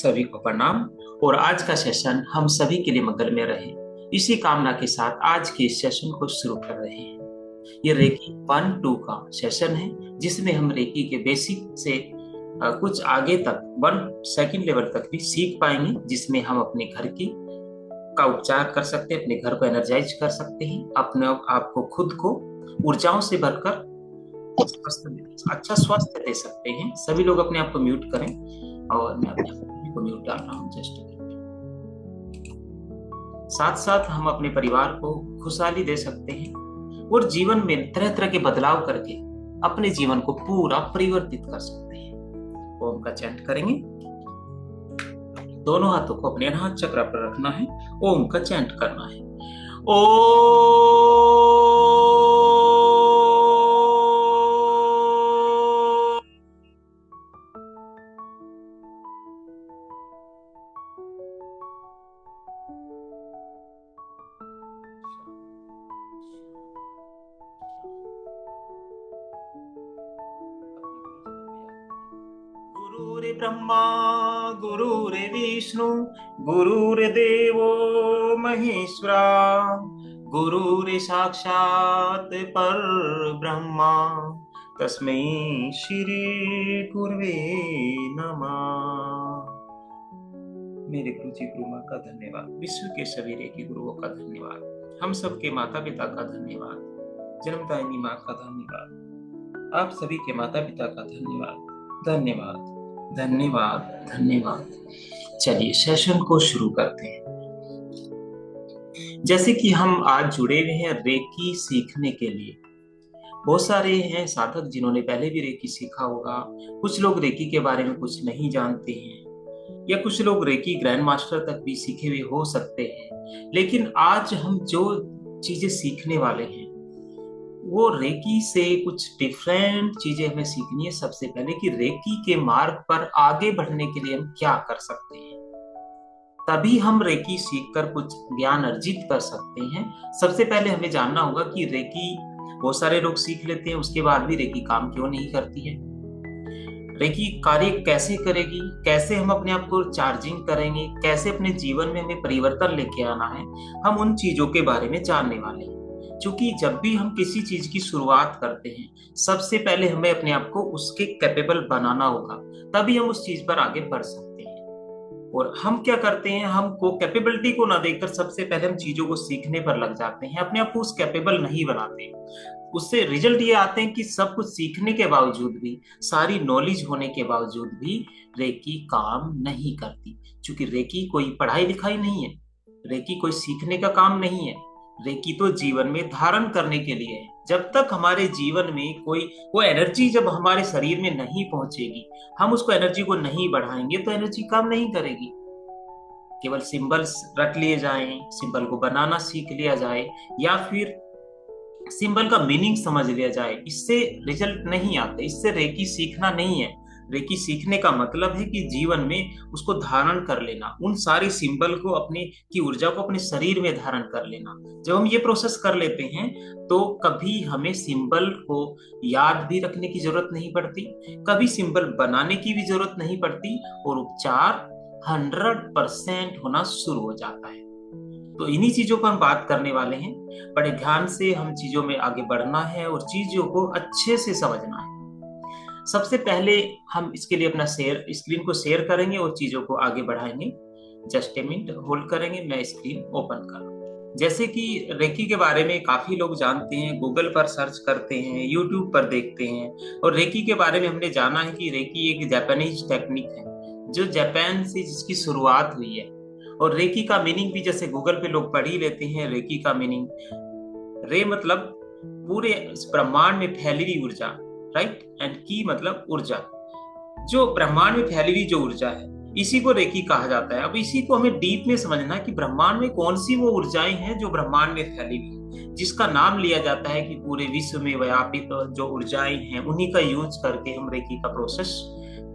सभी को प्रणाम। और आज का सेशन हम सभी के लिए मंगल में रहे, इसी कामना के साथ आज के इस सेशन को शुरू कर रहे हैं। ये रेकी 1-2 का सेशन है, जिसमें हम रेकी के बेसिक से कुछ आगे तक 1 लेवल तक भी सीख पाएंगे, जिसमें हम अपने घर की का उपचार कर सकते हैं, अपने घर को एनर्जाइज कर सकते हैं, अपने आप को खुद को ऊर्जाओं से भरकर अच्छा स्वास्थ्य दे सकते हैं। सभी लोग अपने आप को म्यूट करें और मैं अपने आप को म्यूट डाल रहा हूँ जस्ट। साथ साथ हम अपने परिवार को खुशहाली दे सकते हैं और जीवन में तरह तरह के बदलाव करके अपने जीवन को पूरा परिवर्तित कर सकते हैं। ओम का चैंट करेंगे। दोनों हाथों को अपने अनाहत चक्र पर रखना है, ओम का चैंट करना है। ओ गुरुरे ब्रह्मा गुरुरे विष्णु गुरुर्देवो महेश्वरा गुरुरे साक्षात पर ब्रह्मा तस्मै श्री गुरुवे नमः। मेरे गुरु जी गुरु माँ का धन्यवाद, विश्व के सभी रेकी गुरुओं का धन्यवाद, हम सबके माता पिता का धन्यवाद, जन्मदायिनी माँ का धन्यवाद, आप सभी के माता पिता का धन्यवाद। धन्यवाद धन्यवाद धन्यवाद। चलिए सेशन को शुरू करते हैं। जैसे कि हम आज जुड़े हुए हैं रेकी सीखने के लिए। बहुत सारे हैं साधक जिन्होंने पहले भी रेकी सीखा होगा। कुछ लोग रेकी के बारे में कुछ नहीं जानते हैं, या कुछ लोग रेकी ग्रैंड मास्टर तक भी सीखे हुए हो सकते हैं। लेकिन आज हम जो चीजें सीखने वाले हैं वो रेकी से कुछ डिफरेंट चीजें हमें सीखनी है। सबसे पहले कि रेकी के मार्ग पर आगे बढ़ने के लिए हम क्या कर सकते हैं, तभी हम रेकी सीखकर कुछ ज्ञान अर्जित कर सकते हैं। सबसे पहले हमें जानना होगा कि रेकी बहुत सारे लोग सीख लेते हैं, उसके बाद भी रेकी काम क्यों नहीं करती है, रेकी कार्य कैसे करेगी, कैसे हम अपने आप को चार्जिंग करेंगे, कैसे अपने जीवन में हमें परिवर्तन लेके आना है। हम उन चीजों के बारे में जानने वाले हैं। क्योंकि जब भी हम किसी चीज की शुरुआत करते हैं, सबसे पहले हमें अपने आप को उसके कैपेबल बनाना होगा, तभी हम उस चीज पर आगे बढ़ सकते हैं। और हम क्या करते हैं, हमको कैपेबिलिटी को ना देखकर सबसे पहले हम चीजों को सीखने पर लग जाते हैं, अपने आप को उस कैपेबल नहीं बनाते। उससे रिजल्ट ये आते हैं कि सब कुछ सीखने के बावजूद भी, सारी नॉलेज होने के बावजूद भी रेकी काम नहीं करती। क्योंकि रेकी कोई पढ़ाई लिखाई नहीं है, रेकी कोई सीखने का काम नहीं है, रेकी तो जीवन में धारण करने के लिए है। जब तक हमारे जीवन में कोई वो एनर्जी जब हमारे शरीर में नहीं पहुंचेगी, हम उसको एनर्जी को नहीं बढ़ाएंगे, तो एनर्जी काम नहीं करेगी। केवल सिंबल्स रट लिए जाएं, सिंबल को बनाना सीख लिया जाए, या फिर सिंबल का मीनिंग समझ लिया जाए, इससे रिजल्ट नहीं आते, इससे रेकी सीखना नहीं है। रेकी सीखने का मतलब है कि जीवन में उसको धारण कर लेना, उन सारे सिंबल को अपने की ऊर्जा को अपने शरीर में धारण कर लेना। जब हम ये प्रोसेस कर लेते हैं तो कभी हमें सिंबल को याद भी रखने की जरूरत नहीं पड़ती, कभी सिंबल बनाने की भी जरूरत नहीं पड़ती, और उपचार 100% होना शुरू हो जाता है। तो इन्हीं चीजों पर हम बात करने वाले हैं। बड़े ध्यान से हम चीजों में आगे बढ़ना है और चीजों को अच्छे से समझना है। सबसे पहले हम इसके लिए अपना स्क्रीन को शेयर करेंगे और चीजों को आगे बढ़ाएंगे। जस्ट ए मिनट होल्ड करेंगे, मैं स्क्रीन ओपन कर। जैसे कि रेकी के बारे में काफी लोग जानते हैं, गूगल पर सर्च करते हैं, यूट्यूब पर देखते हैं, और रेकी के बारे में हमने जाना है कि रेकी एक जापानीज टेक्निक है जो जापान से जिसकी शुरुआत हुई है। और रेकी का मीनिंग भी जैसे गूगल पे लोग पढ़ ही लेते हैं। रेकी का मीनिंग, रे मतलब पूरे ब्रह्मांड में फैली हुई ऊर्जा, राइट, एंड की मतलब ऊर्जा। जो ब्रह्मांड में फैली हुई जो ऊर्जा है, इसी को रेकी कहा जाता है। अब इसी को हमें डीप में समझना है कि ब्रह्मांड में कौन सी वो ऊर्जाएं हैं जो ब्रह्मांड में फैली हुई, जिसका नाम लिया जाता है कि पूरे विश्व में व्यापित जो ऊर्जाएं हैं, उन्हीं का यूज करके हम रेकी का प्रोसेस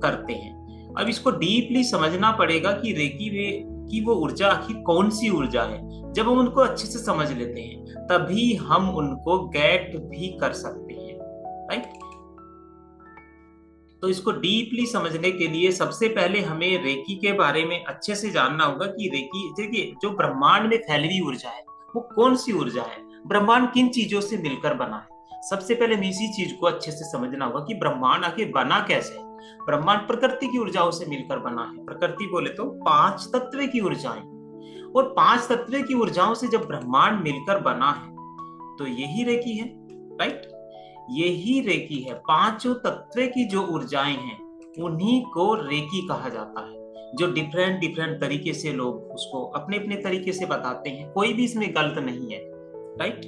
करते हैं। अब इसको डीपली समझना पड़ेगा कि रेकी में कि वो ऊर्जा आखिर कौन सी ऊर्जा है। जब हम उनको अच्छे से समझ लेते हैं, तभी हम उनको गेट भी कर सकते हैं, राइट। तो इसको डीपली समझने के लिए सबसे पहले हमें रेकी के बारे में अच्छे से जानना होगा कि रेकी, देखिए, जो ब्रह्मांड में फैली हुई ऊर्जा है वो कौन सी ऊर्जा है, ब्रह्मांड किन चीजों से मिलकर बना है। सबसे पहले हमें इसी चीज को अच्छे से समझना होगा कि ब्रह्मांड आखिर बना कैसे है। ब्रह्मांड प्रकृति की ऊर्जाओं से मिलकर बना है। प्रकृति बोले तो पांच तत्व की ऊर्जाएं, और पांच तत्व की ऊर्जाओं से जब ब्रह्मांड मिलकर बना है तो यही रेकी है। राइट, यही रेकी है। पांचों तत्व की जो ऊर्जाएं हैं उन्हीं को रेकी कहा जाता है। जो डिफरेंट डिफरेंट तरीके से लोग उसको अपने अपने तरीके से बताते हैं, कोई भी इसमें गलत नहीं है। राइट,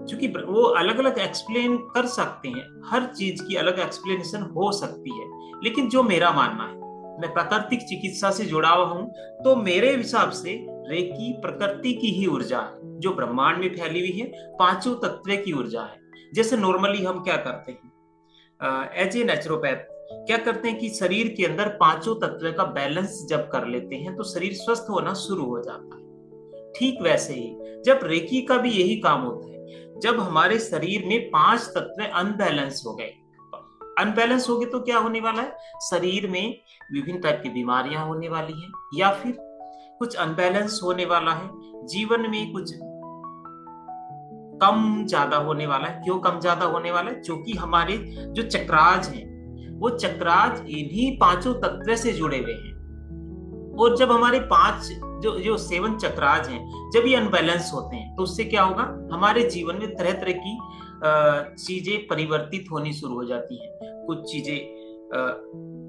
क्योंकि वो अलग अलग एक्सप्लेन कर सकते हैं, हर चीज की अलग एक्सप्लेनेशन हो सकती है। लेकिन जो मेरा मानना है, मैं प्राकृतिक चिकित्सा से जुड़ा हुआ हूं, तो मेरे हिसाब से रेकी प्रकृति की ही ऊर्जा है जो ब्रह्मांड में फैली हुई है, पांचों तत्व की ऊर्जा है। जैसे नॉर्मली हम क्या करते हैं, एज ए नेचुरोपैथ क्या करते हैं कि शरीर के अंदर पांचों तत्व का बैलेंस जब कर लेते हैं तो शरीर स्वस्थ होना शुरू हो जाता है। ठीक वैसे ही जब रेकी का भी यही काम होता है। जब हमारे शरीर में पांच तत्व अनबैलेंस हो गए, अनबैलेंस हो गए तो क्या होने वाला है, शरीर में विभिन्न टाइप की बीमारियां होने वाली हैं, या फिर कुछ अनबैलेंस होने वाला है, जीवन में कुछ कम ज्यादा होने वाला है। क्यों कम ज्यादा होने वाला है, क्योंकि हमारे जो चक्राज हैं वो चक्राज इन्हीं पांचों तत्व से जुड़े हुए हैं। और जब हमारे पांच जो जो सेवन चक्राज हैं जब ये अनबैलेंस होते हैं तो उससे क्या होगा, हमारे जीवन में तरह तरह की चीजें परिवर्तित होनी शुरू हो जाती हैं। कुछ चीजें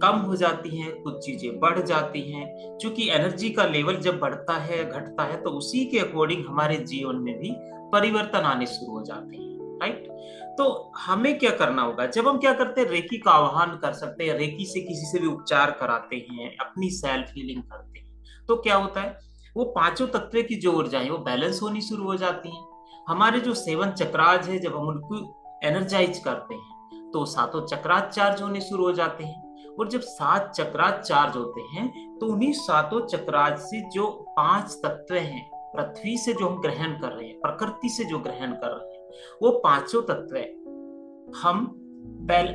कम हो जाती हैं, कुछ चीजें बढ़ जाती हैं। क्योंकि एनर्जी का लेवल जब बढ़ता है घटता है तो उसी के अकॉर्डिंग हमारे जीवन में भी परिवर्तन आने शुरू हो जाते हैं। राइट, तो हमें क्या करना होगा, जब हम क्या करते हैं, रेकी का आह्वान कर सकते हैं, रेकी से किसी से भी उपचार कराते हैं, अपनी सेल्फ हीलिंग करते हैं, तो क्या होता है, वो पांचों तत्व की जो ऊर्जा है वो बैलेंस होनी शुरू हो जाती है। हमारे जो सेवन चक्राज है जब हम उनको एनर्जाइज करते हैं तो सातों चक्राज चार्ज होने शुरू हो जाते हैं। और जब सात चक्राज चार्ज होते हैं तो उन्हीं सातों चक्राज से जो पांच तत्व हैं, पृथ्वी से जो हम ग्रहण कर रहे हैं, प्रकृति से जो ग्रहण कर रहे हैं, वो पांचों तत्व हम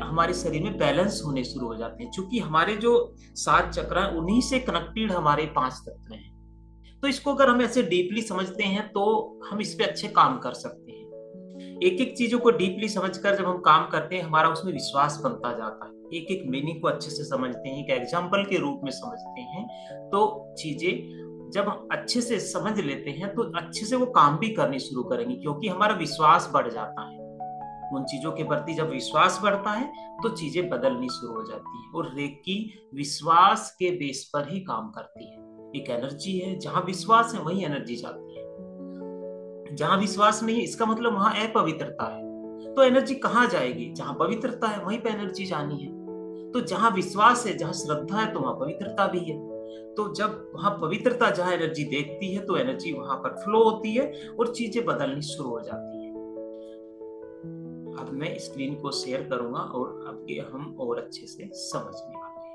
हमारे शरीर में बैलेंस होने शुरू हो जाते हैं। क्योंकि हमारे जो सात चक्र हैं उन्हीं से कनेक्टेड हमारे पांच तत्व हैं। तो इसको अगर हम ऐसे डीपली समझते हैं तो हम इस पे अच्छे काम कर सकते हैं। एक एक चीजों को डीपली समझकर जब हम काम करते हैं हमारा उसमें विश्वास बनता जाता है। एक एक मीनिंग को अच्छे से समझते हैं, एक एग्जाम्पल के रूप में समझते हैं, तो चीजें जब हम अच्छे से समझ लेते हैं तो अच्छे से वो काम भी करनी शुरू करेंगे, क्योंकि हमारा विश्वास बढ़ जाता है। उन चीजों के प्रति जब विश्वास बढ़ता है तो चीजें बदलनी शुरू हो जाती है। और रेकी विश्वास के बेस पर ही काम करती है। एक एनर्जी है, जहां विश्वास है वहीं एनर्जी जाती है। जहां विश्वास नहीं है इसका मतलब वहां अपवित्रता है। तो एनर्जी कहाँ जाएगी, जहां पवित्रता है वहीं पे एनर्जी जानी है। तो जहां विश्वास है, जहां श्रद्धा है, तो वहां पवित्रता भी है। तो जब वहां पवित्रता, जहां एनर्जी देखती है तो एनर्जी वहां पर फ्लो होती है और चीजें बदलनी शुरू हो जाती है। अब मैं स्क्रीन को शेयर करूंगा और अब ये हम और अच्छे से समझने वाले हैं।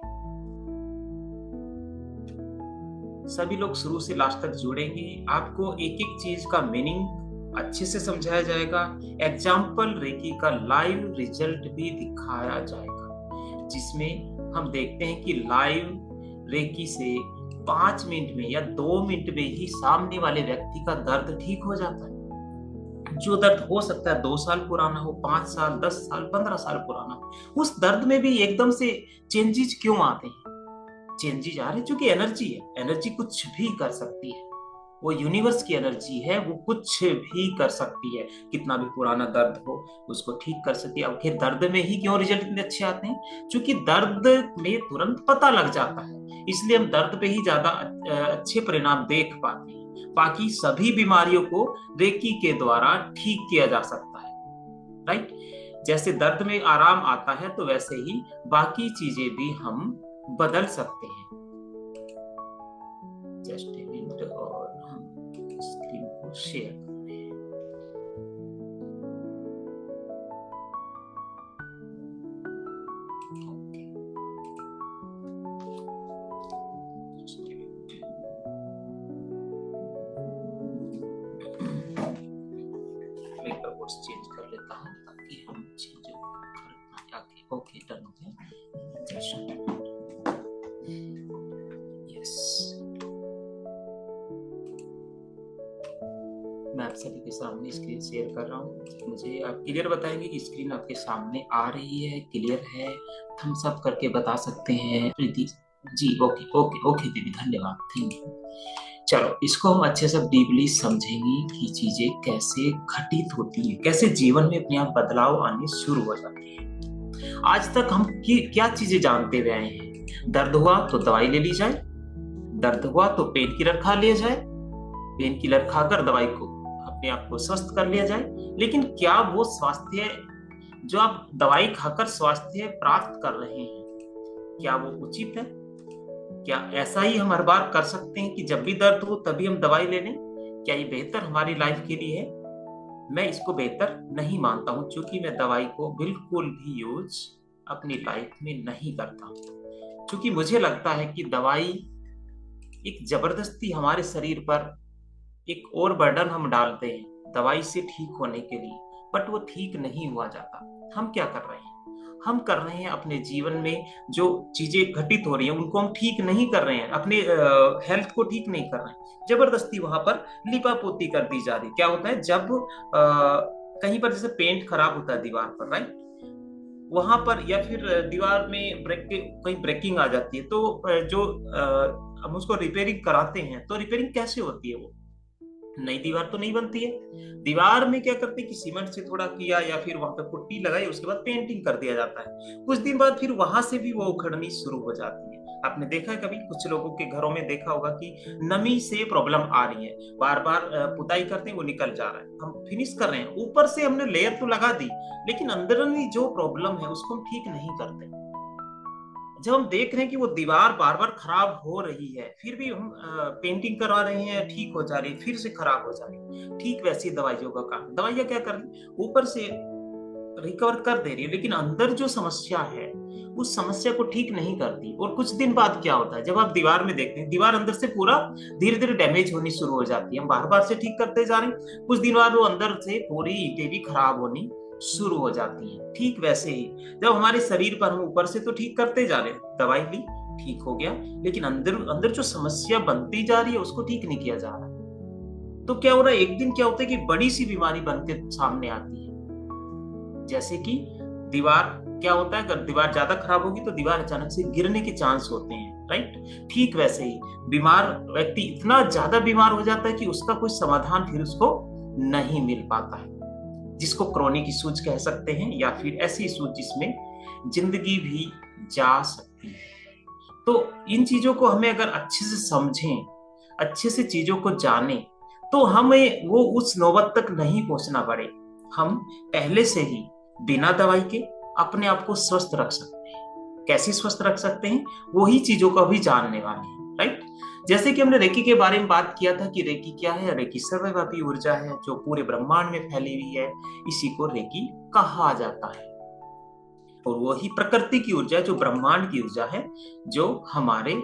सभी लोग शुरू से लास्ट तक जुड़ेंगे, आपको एक एक चीज का मीनिंग अच्छे से समझाया जाएगा। एग्जाम्पल रेकी का लाइव रिजल्ट भी दिखाया जाएगा, जिसमें हम देखते हैं कि लाइव रेकी से 5 मिनट में या 2 मिनट में ही सामने वाले व्यक्ति का दर्द ठीक हो जाता है। जो दर्द हो सकता है 2 साल पुराना हो, 5 साल, 10 साल, 15 साल पुराना हो, उस दर्द में भी एकदम से चेंजेस क्यों आते हैं? चेंजेस आ रहे हैं क्योंकि एनर्जी है। एनर्जी कुछ भी कर सकती है, वो यूनिवर्स की एनर्जी है, वो कुछ भी कर सकती है। कितना भी पुराना दर्द हो उसको ठीक कर सकती है। अब फिर दर्द में ही क्यों रिजल्ट इतने अच्छे आते हैं? क्योंकि दर्द में तुरंत पता लग जाता है, इसलिए हम दर्द पे ही ज्यादा अच्छे परिणाम देख पाते हैं। बाकी सभी बीमारियों को रेकी के द्वारा ठीक किया जा सकता है। राइट, जैसे दर्द में आराम आता है तो वैसे ही बाकी चीजें भी हम बदल सकते हैं। जस्ट ए मिनट और हम स्क्रीन को शेयर कर रहे हैं। मैं चेंज कर लेता हूँ ताकि हम चीजों को कर पाए। ओके, डन हो गया। कृष्ण। यस, मैं आप सभी के सामने स्क्रीन शेयर कर रहा हूँ। मुझे आप क्लियर बताएंगे कि स्क्रीन आपके सामने आ रही है, क्लियर है? थम्स अप करके बता सकते हैं Preeti ji. Okay okay okay दीदी, धन्यवाद, थैंक यू। चलो, इसको हम अच्छे से डीपली समझेंगे कि चीजें कैसे घटित होती हैं, कैसे जीवन में अपने आप बदलाव आने शुरू हो जाते हैं। आज तक हम क्या चीजें जानते हुए आए हैं? दर्द हुआ तो दवाई ले ली जाए, दर्द हुआ तो पेन किलर खा लिया जाए, पेन किलर खाकर दवाई को अपने आप को स्वस्थ कर लिया जाए। लेकिन क्या वो स्वास्थ्य जो आप दवाई खाकर स्वास्थ्य प्राप्त कर रहे हैं, क्या वो उचित है? क्या ऐसा ही हम हर बार कर सकते हैं कि जब भी दर्द हो तभी हम दवाई ले लें? क्या ये बेहतर हमारी लाइफ के लिए है? मैं इसको बेहतर नहीं मानता हूं, क्योंकि मैं दवाई को बिल्कुल भी यूज अपनी लाइफ में नहीं करता। क्योंकि मुझे लगता है कि दवाई एक जबरदस्ती हमारे शरीर पर एक और बर्डन हम डालते हैं दवाई से ठीक होने के लिए, बट वो ठीक नहीं हुआ जाता। हम क्या कर रहे हैं? हम कर रहे हैं अपने जीवन में जो चीजें घटित हो रही हैं उनको हम ठीक नहीं कर रहे हैं, अपने हेल्थ को ठीक नहीं कर रहे हैं, जबरदस्ती वहां पर लिपापोती कर दी जा रही। क्या होता है जब कहीं पर जैसे पेंट खराब होता है दीवार पर, राइट, वहां पर या फिर दीवार में कहीं ब्रेकिंग आ जाती है, तो जो हम उसको रिपेयरिंग कराते हैं, तो रिपेयरिंग कैसे होती है? वो नई दीवार तो नहीं बनती है। दीवार में क्या करते हैं कि सीमेंट से थोड़ा किया या फिर वहां पे पुट्टी लगाई, उसके बाद पेंटिंग कर दिया जाता है। कुछ दिन बाद फिर वहां से भी वो उखड़नी शुरू हो जाती है। आपने देखा है कभी कुछ लोगों के घरों में देखा होगा कि नमी से प्रॉब्लम आ रही है, बार बार पुताई करते हैं वो निकल जा रहा है। हम फिनिश कर रहे हैं, ऊपर से हमने लेयर तो लगा दी, लेकिन अंदरूनी जो प्रॉब्लम है उसको हम ठीक नहीं करते। जब हम देख रहे हैं कि वो दीवार बार बार खराब हो रही है, फिर भी हम पेंटिंग करवा रहे हैं, ठीक हो जा रही है, फिर से खराब हो जा रही है। ठीक वैसी दवाइयों का काम, दवाइयां क्या कर रही, ऊपर से रिकवर कर दे रही है, लेकिन अंदर जो समस्या है उस समस्या को ठीक नहीं करती। और कुछ दिन बाद क्या होता है, जब आप दीवार में देखते हैं दीवार अंदर से पूरा धीरे धीरे डैमेज होनी शुरू हो जाती है। हम बार बार से ठीक करते जा रहे हैं, कुछ दिन बाद वो अंदर से पूरी ईंटें भी खराब होनी शुरू हो जाती हैं। ठीक वैसे ही जब हमारे शरीर पर हम ऊपर से तो ठीक करते जा रहे हैं, दवाई ली, ठीक हो गया, लेकिन अंदर अंदर जो समस्या बनती जा रही है उसको ठीक नहीं किया जा रहा है। तो क्या हो रहा है, एक दिन क्या होता है कि बड़ी सी बीमारी बनते सामने आती है। जैसे कि दीवार, क्या होता है अगर दीवार ज्यादा खराब होगी तो दीवार अचानक से गिरने के चांस होते हैं, राइट। ठीक वैसे ही बीमार व्यक्ति इतना ज्यादा बीमार हो जाता है कि उसका कोई समाधान फिर उसको नहीं मिल पाता है, जिसको क्रोनिक इश्यूज कह सकते हैं, या फिर ऐसी इश्यूज जिसमें जिंदगी भी जा सकती है। तो इन चीजों को हमें अगर अच्छे से समझें, अच्छे से चीजों को जानें, तो हमें वो उस नौबत तक नहीं पहुंचना पड़े। हम पहले से ही बिना दवाई के अपने आप को स्वस्थ रख सकते हैं। कैसे स्वस्थ रख सकते हैं, वही चीजों को भी जानने वाले हैं, राइट। जैसे कि हमने रेकी के बारे में बात किया था कि रेकी क्या है। रेकी सर्वव्यापी ऊर्जा है जो पूरे ब्रह्मांड में फैली हुई है, इसी को रेकी कहा जाता है। और वही प्रकृति की ऊर्जा जो ब्रह्मांड की ऊर्जा है, जो हमारे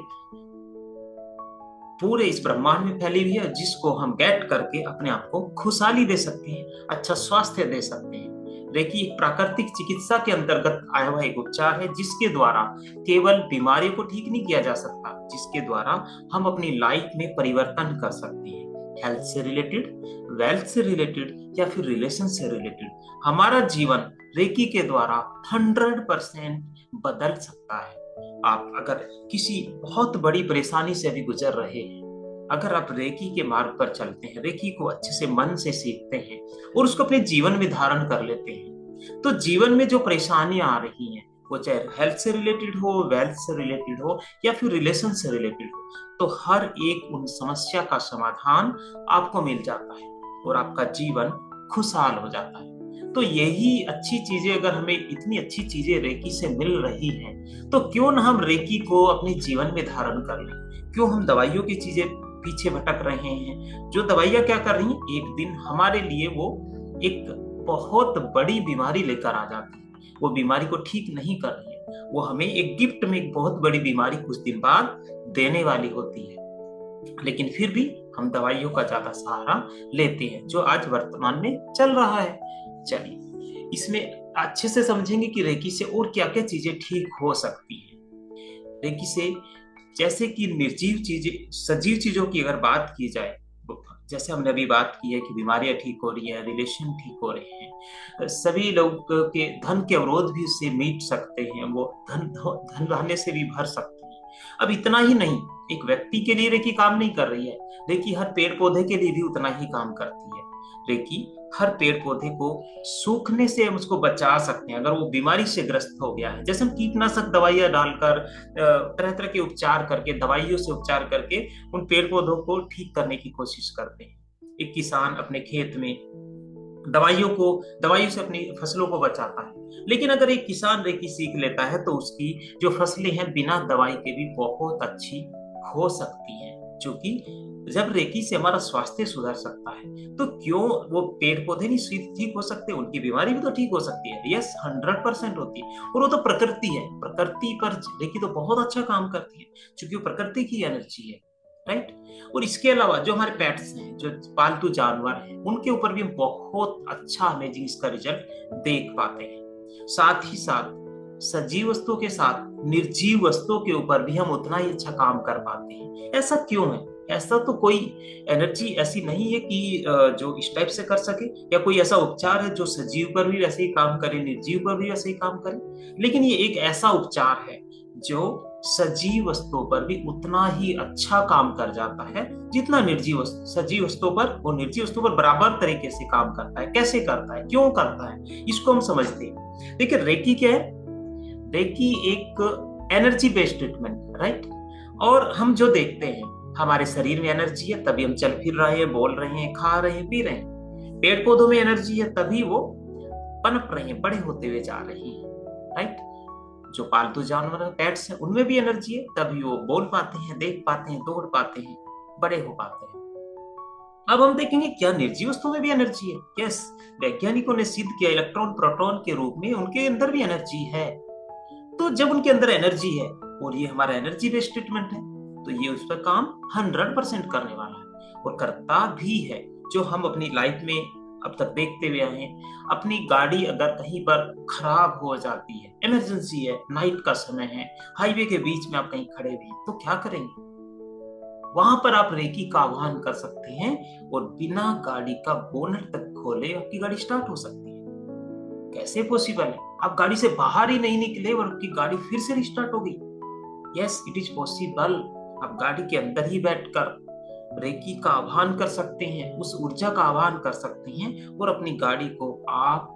पूरे इस ब्रह्मांड में फैली हुई है, जिसको हम गेट करके अपने आप को खुशहाली दे सकते हैं, अच्छा स्वास्थ्य दे सकते हैं। रेकी एक प्राकृतिक चिकित्सा के अंतर्गत आया हुआ एक उपचार है, जिसके द्वारा केवल बीमारियों को ठीक नहीं किया जा सकता, जिसके द्वारा हम अपनी लाइफ में परिवर्तन कर सकते हैं। हेल्थ से रिलेटेड, वेल्थ से रिलेटेड, या फिर रिलेशन से रिलेटेड हमारा जीवन रेकी के द्वारा 100% बदल सकता है। आप अगर किसी बहुत बड़ी परेशानी से अभी गुजर रहे हैं, अगर आप रेकी के मार्ग पर चलते हैं, रेकी को अच्छे से मन से सीखते हैं और उसको अपने जीवन में धारण कर लेते हैं, तो जीवन में जो परेशानियां आ रही हैं, वो चाहे हेल्थ से रिलेटेड हो, वेल्थ से रिलेटेड हो, या फिर रिलेशन से रिलेटेड हो, तो हर एक उन समस्या का समाधान आपको मिल जाता है और आपका जीवन खुशहाल हो जाता है। तो यही अच्छी चीजें, अगर हमें इतनी अच्छी चीजें रेकी से मिल रही हैं, तो क्यों ना हम रेकी को अपने जीवन में धारण कर लें। क्यों हम दवाइयों की चीजें पीछे भटक रहे हैं? जो दवाइयां क्या कर रही हैं, एक दिन हमारे लिए वो एक बहुत बड़ी बीमारी लेकर आ जाती है, वो बीमारी को ठीक नहीं कर रही है, वो हमें एक गिफ्ट में एक बहुत बड़ी बीमारी कुछ दिन बाद देने वाली होती है। लेकिन फिर भी हम दवाइयों का ज्यादा सहारा लेते हैं, जो आज वर्तमान में चल रहा है। चलिए इसमें अच्छे से समझेंगे कि रेकी से और क्या क्या चीजें ठीक हो सकती हैं। रेकी से जैसे कि निर्जीव चीजें, सजीव चीजों की अगर बात की जाए, जैसे हमने अभी बात की है कि बीमारियां ठीक हो रही है, रिलेशन ठीक हो रहे हैं, सभी लोग के धन के अवरोध भी उससे मीट सकते हैं, वो धन रहने से भी भर सकते हैं। अब इतना ही नहीं, एक व्यक्ति के लिए रेकी काम नहीं कर रही है, रेकी हर पेड़ पौधे के लिए भी उतना ही काम करती है। रेकी हर पेड़ पौधे को सूखने से हम उसको बचा सकते हैं, अगर वो बीमारी से ग्रस्त हो गया है। जैसे हम कीटनाशक दवाइयां डालकर तरह तरह के उपचार करके, दवाइयों से उपचार करके उन पेड़ पौधों को ठीक करने की कोशिश करते हैं। एक किसान अपने खेत में दवाइयों से अपनी फसलों को बचाता है, लेकिन अगर एक किसान रेकी सीख लेता है तो उसकी जो फसलें हैं बिना दवाई के भी बहुत अच्छी हो सकती हैं। क्योंकि जब रेकी से हमारा स्वास्थ्य सुधर सकता है तो क्यों वो पेड़ पौधे नहीं ठीक हो सकते, उनकी बीमारी भी तो ठीक हो सकती है। यस, 100% होती है। और वो तो प्रकृति है, प्रकृति पर रेकी तो बहुत अच्छा काम करती है क्योंकि वो प्रकृति की एनर्जी है, राइट। और इसके अलावा जो हमारे पेट्स हैं, जो पालतू जानवर हैं, उनके ऊपर भी हम बहुत अच्छा अमेजिंग इसका रिजल्ट देख पाते हैं। साथ ही साथ सजीव वस्तुओं के साथ निर्जीव वस्तुओं के ऊपर भी हम उतना ही अच्छा काम कर पाते हैं। ऐसा क्यों है? ऐसा तो कोई एनर्जी ऐसी नहीं है कि जो इस टाइप से कर सके, या कोई ऐसा उपचार है जो सजीव पर भी वैसे ही काम करे, निर्जीव पर भी वैसे ही काम करे। लेकिन ये एक ऐसा उपचार है जो सजीव वस्तुओं पर भी उतना ही अच्छा काम कर जाता है जितना सजीव वस्तुओं पर और निर्जीव वस्तुओं पर बराबर तरीके से काम करता है। कैसे करता है, क्यों करता है, इसको हम समझते हैं। देखिए, रेकी क्या है? रेकी एक एनर्जी बेस्ड ट्रीटमेंट है, राइट। और हम जो देखते हैं, हमारे शरीर में एनर्जी है तभी हम चल फिर रहे हैं, बोल रहे हैं, खा रहे हैं, पी रहे हैं। पेड़ पौधों में एनर्जी है तभी वो पनप रहे हैं, बड़े होते हुए जा रहे हैं, राइट। जो पालतू जानवर है, पेट्स हैं, उनमें भी एनर्जी है तभी वो बोल पाते हैं, देख पाते हैं, दौड़ पाते हैं, बड़े हो पाते हैं। अब हम देखेंगे क्या निर्जीव वस्तुओं में भी एनर्जी है। यस, वैज्ञानिकों ने सिद्ध किया इलेक्ट्रॉन प्रोटॉन के रूप में उनके अंदर भी एनर्जी है। तो जब उनके अंदर एनर्जी है और ये हमारा एनर्जी बेस्ड ट्रीटमेंट है तो ये उस पर काम 100% करने वाला है और करता भी है। जो हम अपनी लाइफ में अब तक देखते हुए आए हैं, अपनी गाड़ी अगर कहीं पर खराब हो जाती है, इमरजेंसी है, नाइट का समय है, हाईवे के बीच में आप कहीं खड़े हुए हैं, तो क्या करेंगे? वहां पर आप रेकी का आह्वान कर सकते हैं और बिना गाड़ी का बोनट तक खोले आपकी गाड़ी स्टार्ट हो सकती है। कैसे पॉसिबल है? आप गाड़ी से बाहर ही नहीं निकले और आपकी गाड़ी फिर से रिस्टार्ट हो गई। Yes, it is possible. आप गाड़ी के अंदर ही बैठकर रेकी का आह्वान कर सकते हैं, उस ऊर्जा का आह्वान कर सकते हैं और अपनी गाड़ी को आप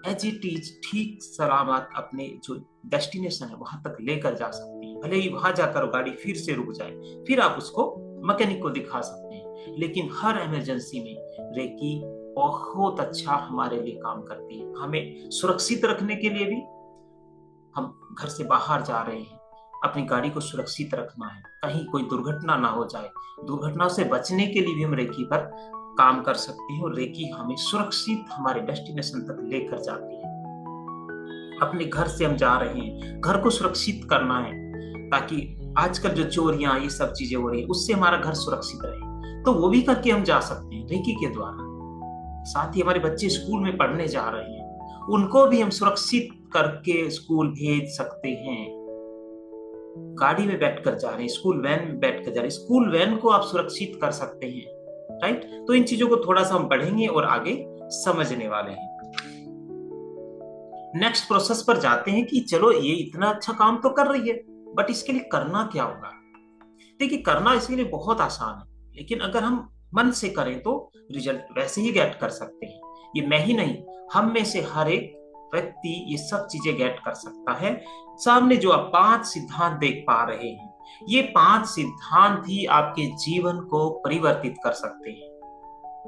एज इट इज ठीक सलामत अपने जो डेस्टिनेशन है वहां तक लेकर जा सकते हैं। भले ही वहां जाकर गाड़ी फिर से रुक जाए, फिर आप उसको मैकेनिक को दिखा सकते हैं। लेकिन हर इमरजेंसी में रेकी बहुत अच्छा हमारे लिए काम करती है। हमें सुरक्षित रखने के लिए भी, हम घर से बाहर जा रहे हैं, अपनी गाड़ी को सुरक्षित रखना है, कहीं कोई दुर्घटना ना हो जाए, दुर्घटना से बचने के लिए भी हम रेकी पर काम कर सकते हैं और रेकी हमें सुरक्षित हमारे डेस्टिनेशन तक लेकर जाती है। अपने घर से हम जा रहे हैं, घर को सुरक्षित करना है ताकि आजकल जो चोरियां ये सब चीजें हो रही है उससे हमारा घर सुरक्षित रहे, तो वो भी करके हम जा सकते हैं रेकी के द्वारा। साथ ही हमारे बच्चे स्कूल में पढ़ने जा रहे हैं, उनको भी हम सुरक्षित करके स्कूल भेज सकते हैं। गाड़ी में बैठकर जा रहे हैं, स्कूल वैन में बैठकर जा रहे हैं, स्कूल वैन को आप सुरक्षित कर सकते हैं, राइट। तो इन चीजों को थोड़ा सा हम बढ़ेंगे और आगे समझने वाले हैं। नेक्स्ट प्रोसेस पर जाते हैं कि चलो ये इतना अच्छा काम तो कर रही है, बट इसके लिए करना क्या होगा? देखिए, करना इसके लिए बहुत आसान है, लेकिन अगर हम मन से करें तो रिजल्ट वैसे ही गेट कर सकते हैं। ये मैं ही नहीं, हम में से हर एक व्यक्ति ये सब चीजें गेट कर सकता है। सामने जो आप 5 सिद्धांत देख पा रहे हैं, ये 5 सिद्धांत ही आपके जीवन को परिवर्तित कर सकते हैं।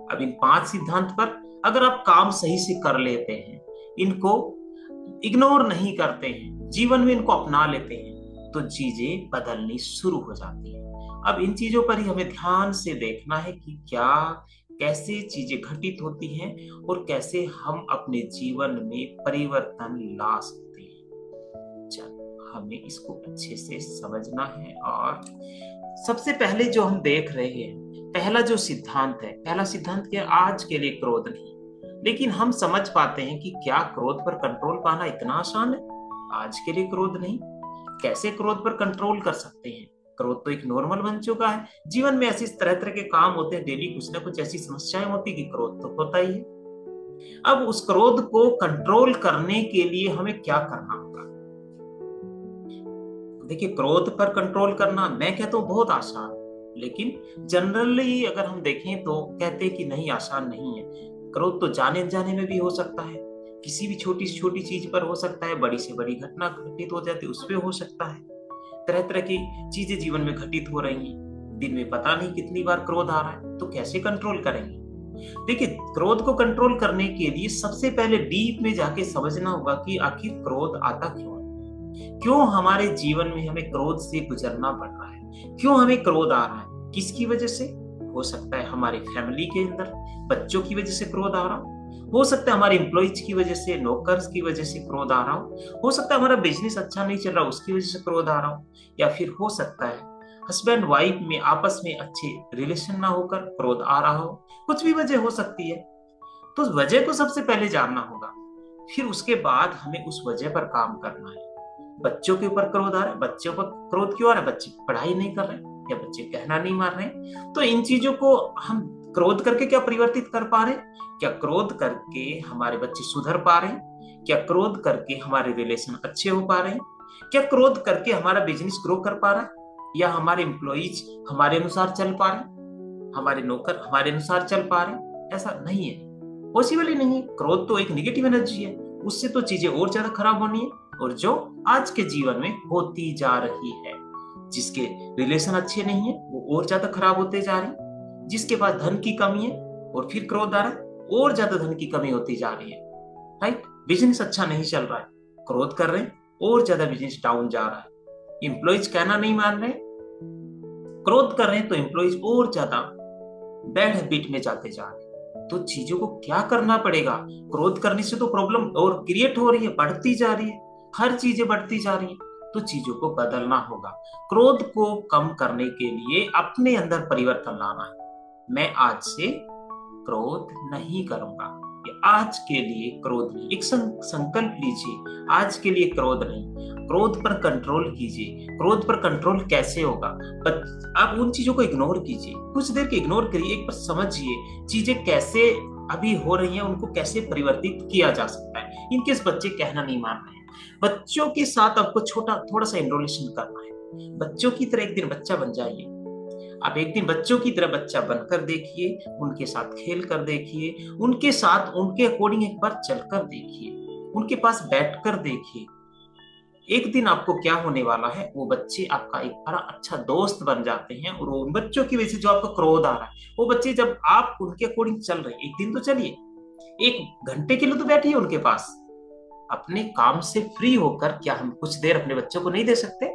अब इन 5 सिद्धांत पर अगर आप काम सही से कर लेते हैं, इनको इग्नोर नहीं करते हैं, जीवन में इनको अपना लेते हैं, तो चीजें बदलनी शुरू हो जाती है। अब इन चीजों पर ही हमें ध्यान से देखना है कि कैसे चीजें घटित होती हैं और कैसे हम अपने जीवन में परिवर्तन ला सकते हैं। चलो, हमें इसको अच्छे से समझना है। और सबसे पहले जो हम देख रहे हैं, पहला जो सिद्धांत है, पहला सिद्धांत क्या? आज के लिए क्रोध नहीं। लेकिन हम समझ पाते हैं कि क्या क्रोध पर कंट्रोल पाना इतना आसान है? आज के लिए क्रोध नहीं, कैसे क्रोध पर कंट्रोल कर सकते हैं। क्रोध तो एक नॉर्मल बन चुका है। जीवन में ऐसी तरह तरह के काम होते हैं, डेली कुछ ना कुछ ऐसी समस्याएं होती कि क्रोध तो होता ही है। अब उस क्रोध को कंट्रोल करने के लिए हमें क्या करना होगा? देखिए, क्रोध पर कंट्रोल करना मैं कहता हूँ बहुत आसान, लेकिन जनरली अगर हम देखें तो कहते हैं कि नहीं, आसान नहीं है। क्रोध तो जाने अनजाने में भी हो सकता है, किसी भी छोटी से छोटी चीज पर हो सकता है, बड़ी से बड़ी घटना घटित हो जाती है उस पर हो सकता है। तरह तरह की चीजें जीवन में घटित हो रही हैं, दिन में पता नहीं कितनी बार क्रोध आ रहा है, तो कैसे कंट्रोल करेंगे? देखिए, क्रोध को कंट्रोल करने के लिए सबसे पहले डीप में जाके समझना होगा कि आखिर क्रोध आता क्यों है, क्यों हमारे जीवन में हमें क्रोध से गुजरना पड़ रहा है, क्यों हमें क्रोध आ रहा है, किसकी वजह से? हो सकता है हमारे फैमिली के अंदर बच्चों की वजह से क्रोध आ रहा हो सकता है हमारे एम्प्लॉइज की वजह से, नौकर्स की वजह से क्रोध आ रहा हो सकता है हमारा बिजनेस अच्छा नहीं चल रहा उसकी वजह से क्रोध आ रहा हो, या फिर हो सकता है हस्बैंड वाइफ में आपस में अच्छे रिलेशन ना होकर क्रोध आ रहा हो। कुछ भी वजह हो सकती है। तो वजह को सबसे पहले जानना होगा, फिर उसके बाद हमें उस वजह पर काम करना है। बच्चों के ऊपर क्रोध आ रहा है, बच्चों पर क्रोध क्यों आ रहा है? बच्चे पढ़ाई नहीं कर रहे या बच्चे कहना नहीं मान रहे, तो इन चीजों को हम क्रोध करके क्या परिवर्तित कर पा रहे? क्या क्रोध करके हमारे बच्चे सुधर पा रहे हैं? क्या क्रोध करके हमारे रिलेशन अच्छे हो पा रहे हैं? क्या क्रोध करके हमारा बिजनेस ग्रो कर पा रहा है, या हमारे एम्प्लॉइज हमारे अनुसार चल पा रहे हैं, हमारे नौकर हमारे अनुसार चल पा रहे हैं? ऐसा नहीं है, पॉसिबल ही नहीं है। क्रोध तो एक नेगेटिव एनर्जी है, उससे तो चीजें और ज्यादा खराब होनी है, और जो आज के जीवन में होती जा रही है। जिसके रिलेशन अच्छे नहीं है वो और ज्यादा खराब होते जा रहे हैं, जिसके पास धन की कमी है और फिर क्रोध आ रहा है और ज्यादा धन की कमी होती जा रही है, राइट। बिजनेस अच्छा नहीं चल रहा है, क्रोध कर रहे हैं और ज्यादा बिजनेस डाउन जा रहा है। एम्प्लॉइज कहना नहीं मान रहे, क्रोध कर रहे हैं तो एम्प्लॉइज और ज्यादा बैड हैबिट में जाते जा रहे हैं। तो चीजों को क्या करना पड़ेगा? क्रोध करने से तो प्रॉब्लम और क्रिएट हो रही है, बढ़ती जा रही है, हर चीजें बढ़ती जा रही है, तो चीजों को बदलना होगा। क्रोध को कम करने के लिए अपने अंदर परिवर्तन लाना है। मैं आज से क्रोध नहीं करूंगा, ये आज के लिए क्रोध नहीं। एक संकल्प लीजिए, आज के लिए क्रोध नहीं। क्रोध पर कंट्रोल कीजिए। क्रोध पर कंट्रोल कैसे होगा? आप उन चीजों को इग्नोर कीजिए, कुछ देर के इग्नोर करिए, एक बार समझिए चीजें कैसे अभी हो रही हैं, उनको कैसे परिवर्तित किया जा सकता है। इनकेस बच्चे कहना नहीं मान रहे हैं, बच्चों के साथ आपको थोड़ा सा एनरोलेशन करना है। बच्चों की तरह एक दिन बच्चा बन जाइए। आप एक दिन बच्चों की तरह बच्चा बनकर देखिए, उनके साथ खेल कर देखिए, उनके साथ उनके अकॉर्डिंग एक बार चलकर देखिए, उनके पास बैठकर देखिए। एक दिन आपको क्या होने वाला है, वो बच्चे आपका एक बड़ा अच्छा दोस्त बन जाते हैं, और उन बच्चों की वजह से जो आपका क्रोध आ रहा है, वो बच्चे जब आप उनके अकॉर्डिंग चल रहे हैं, एक दिन तो चलिए, एक घंटे के लिए तो बैठिए उनके पास। अपने काम से फ्री होकर क्या हम कुछ देर अपने बच्चों को नहीं दे सकते?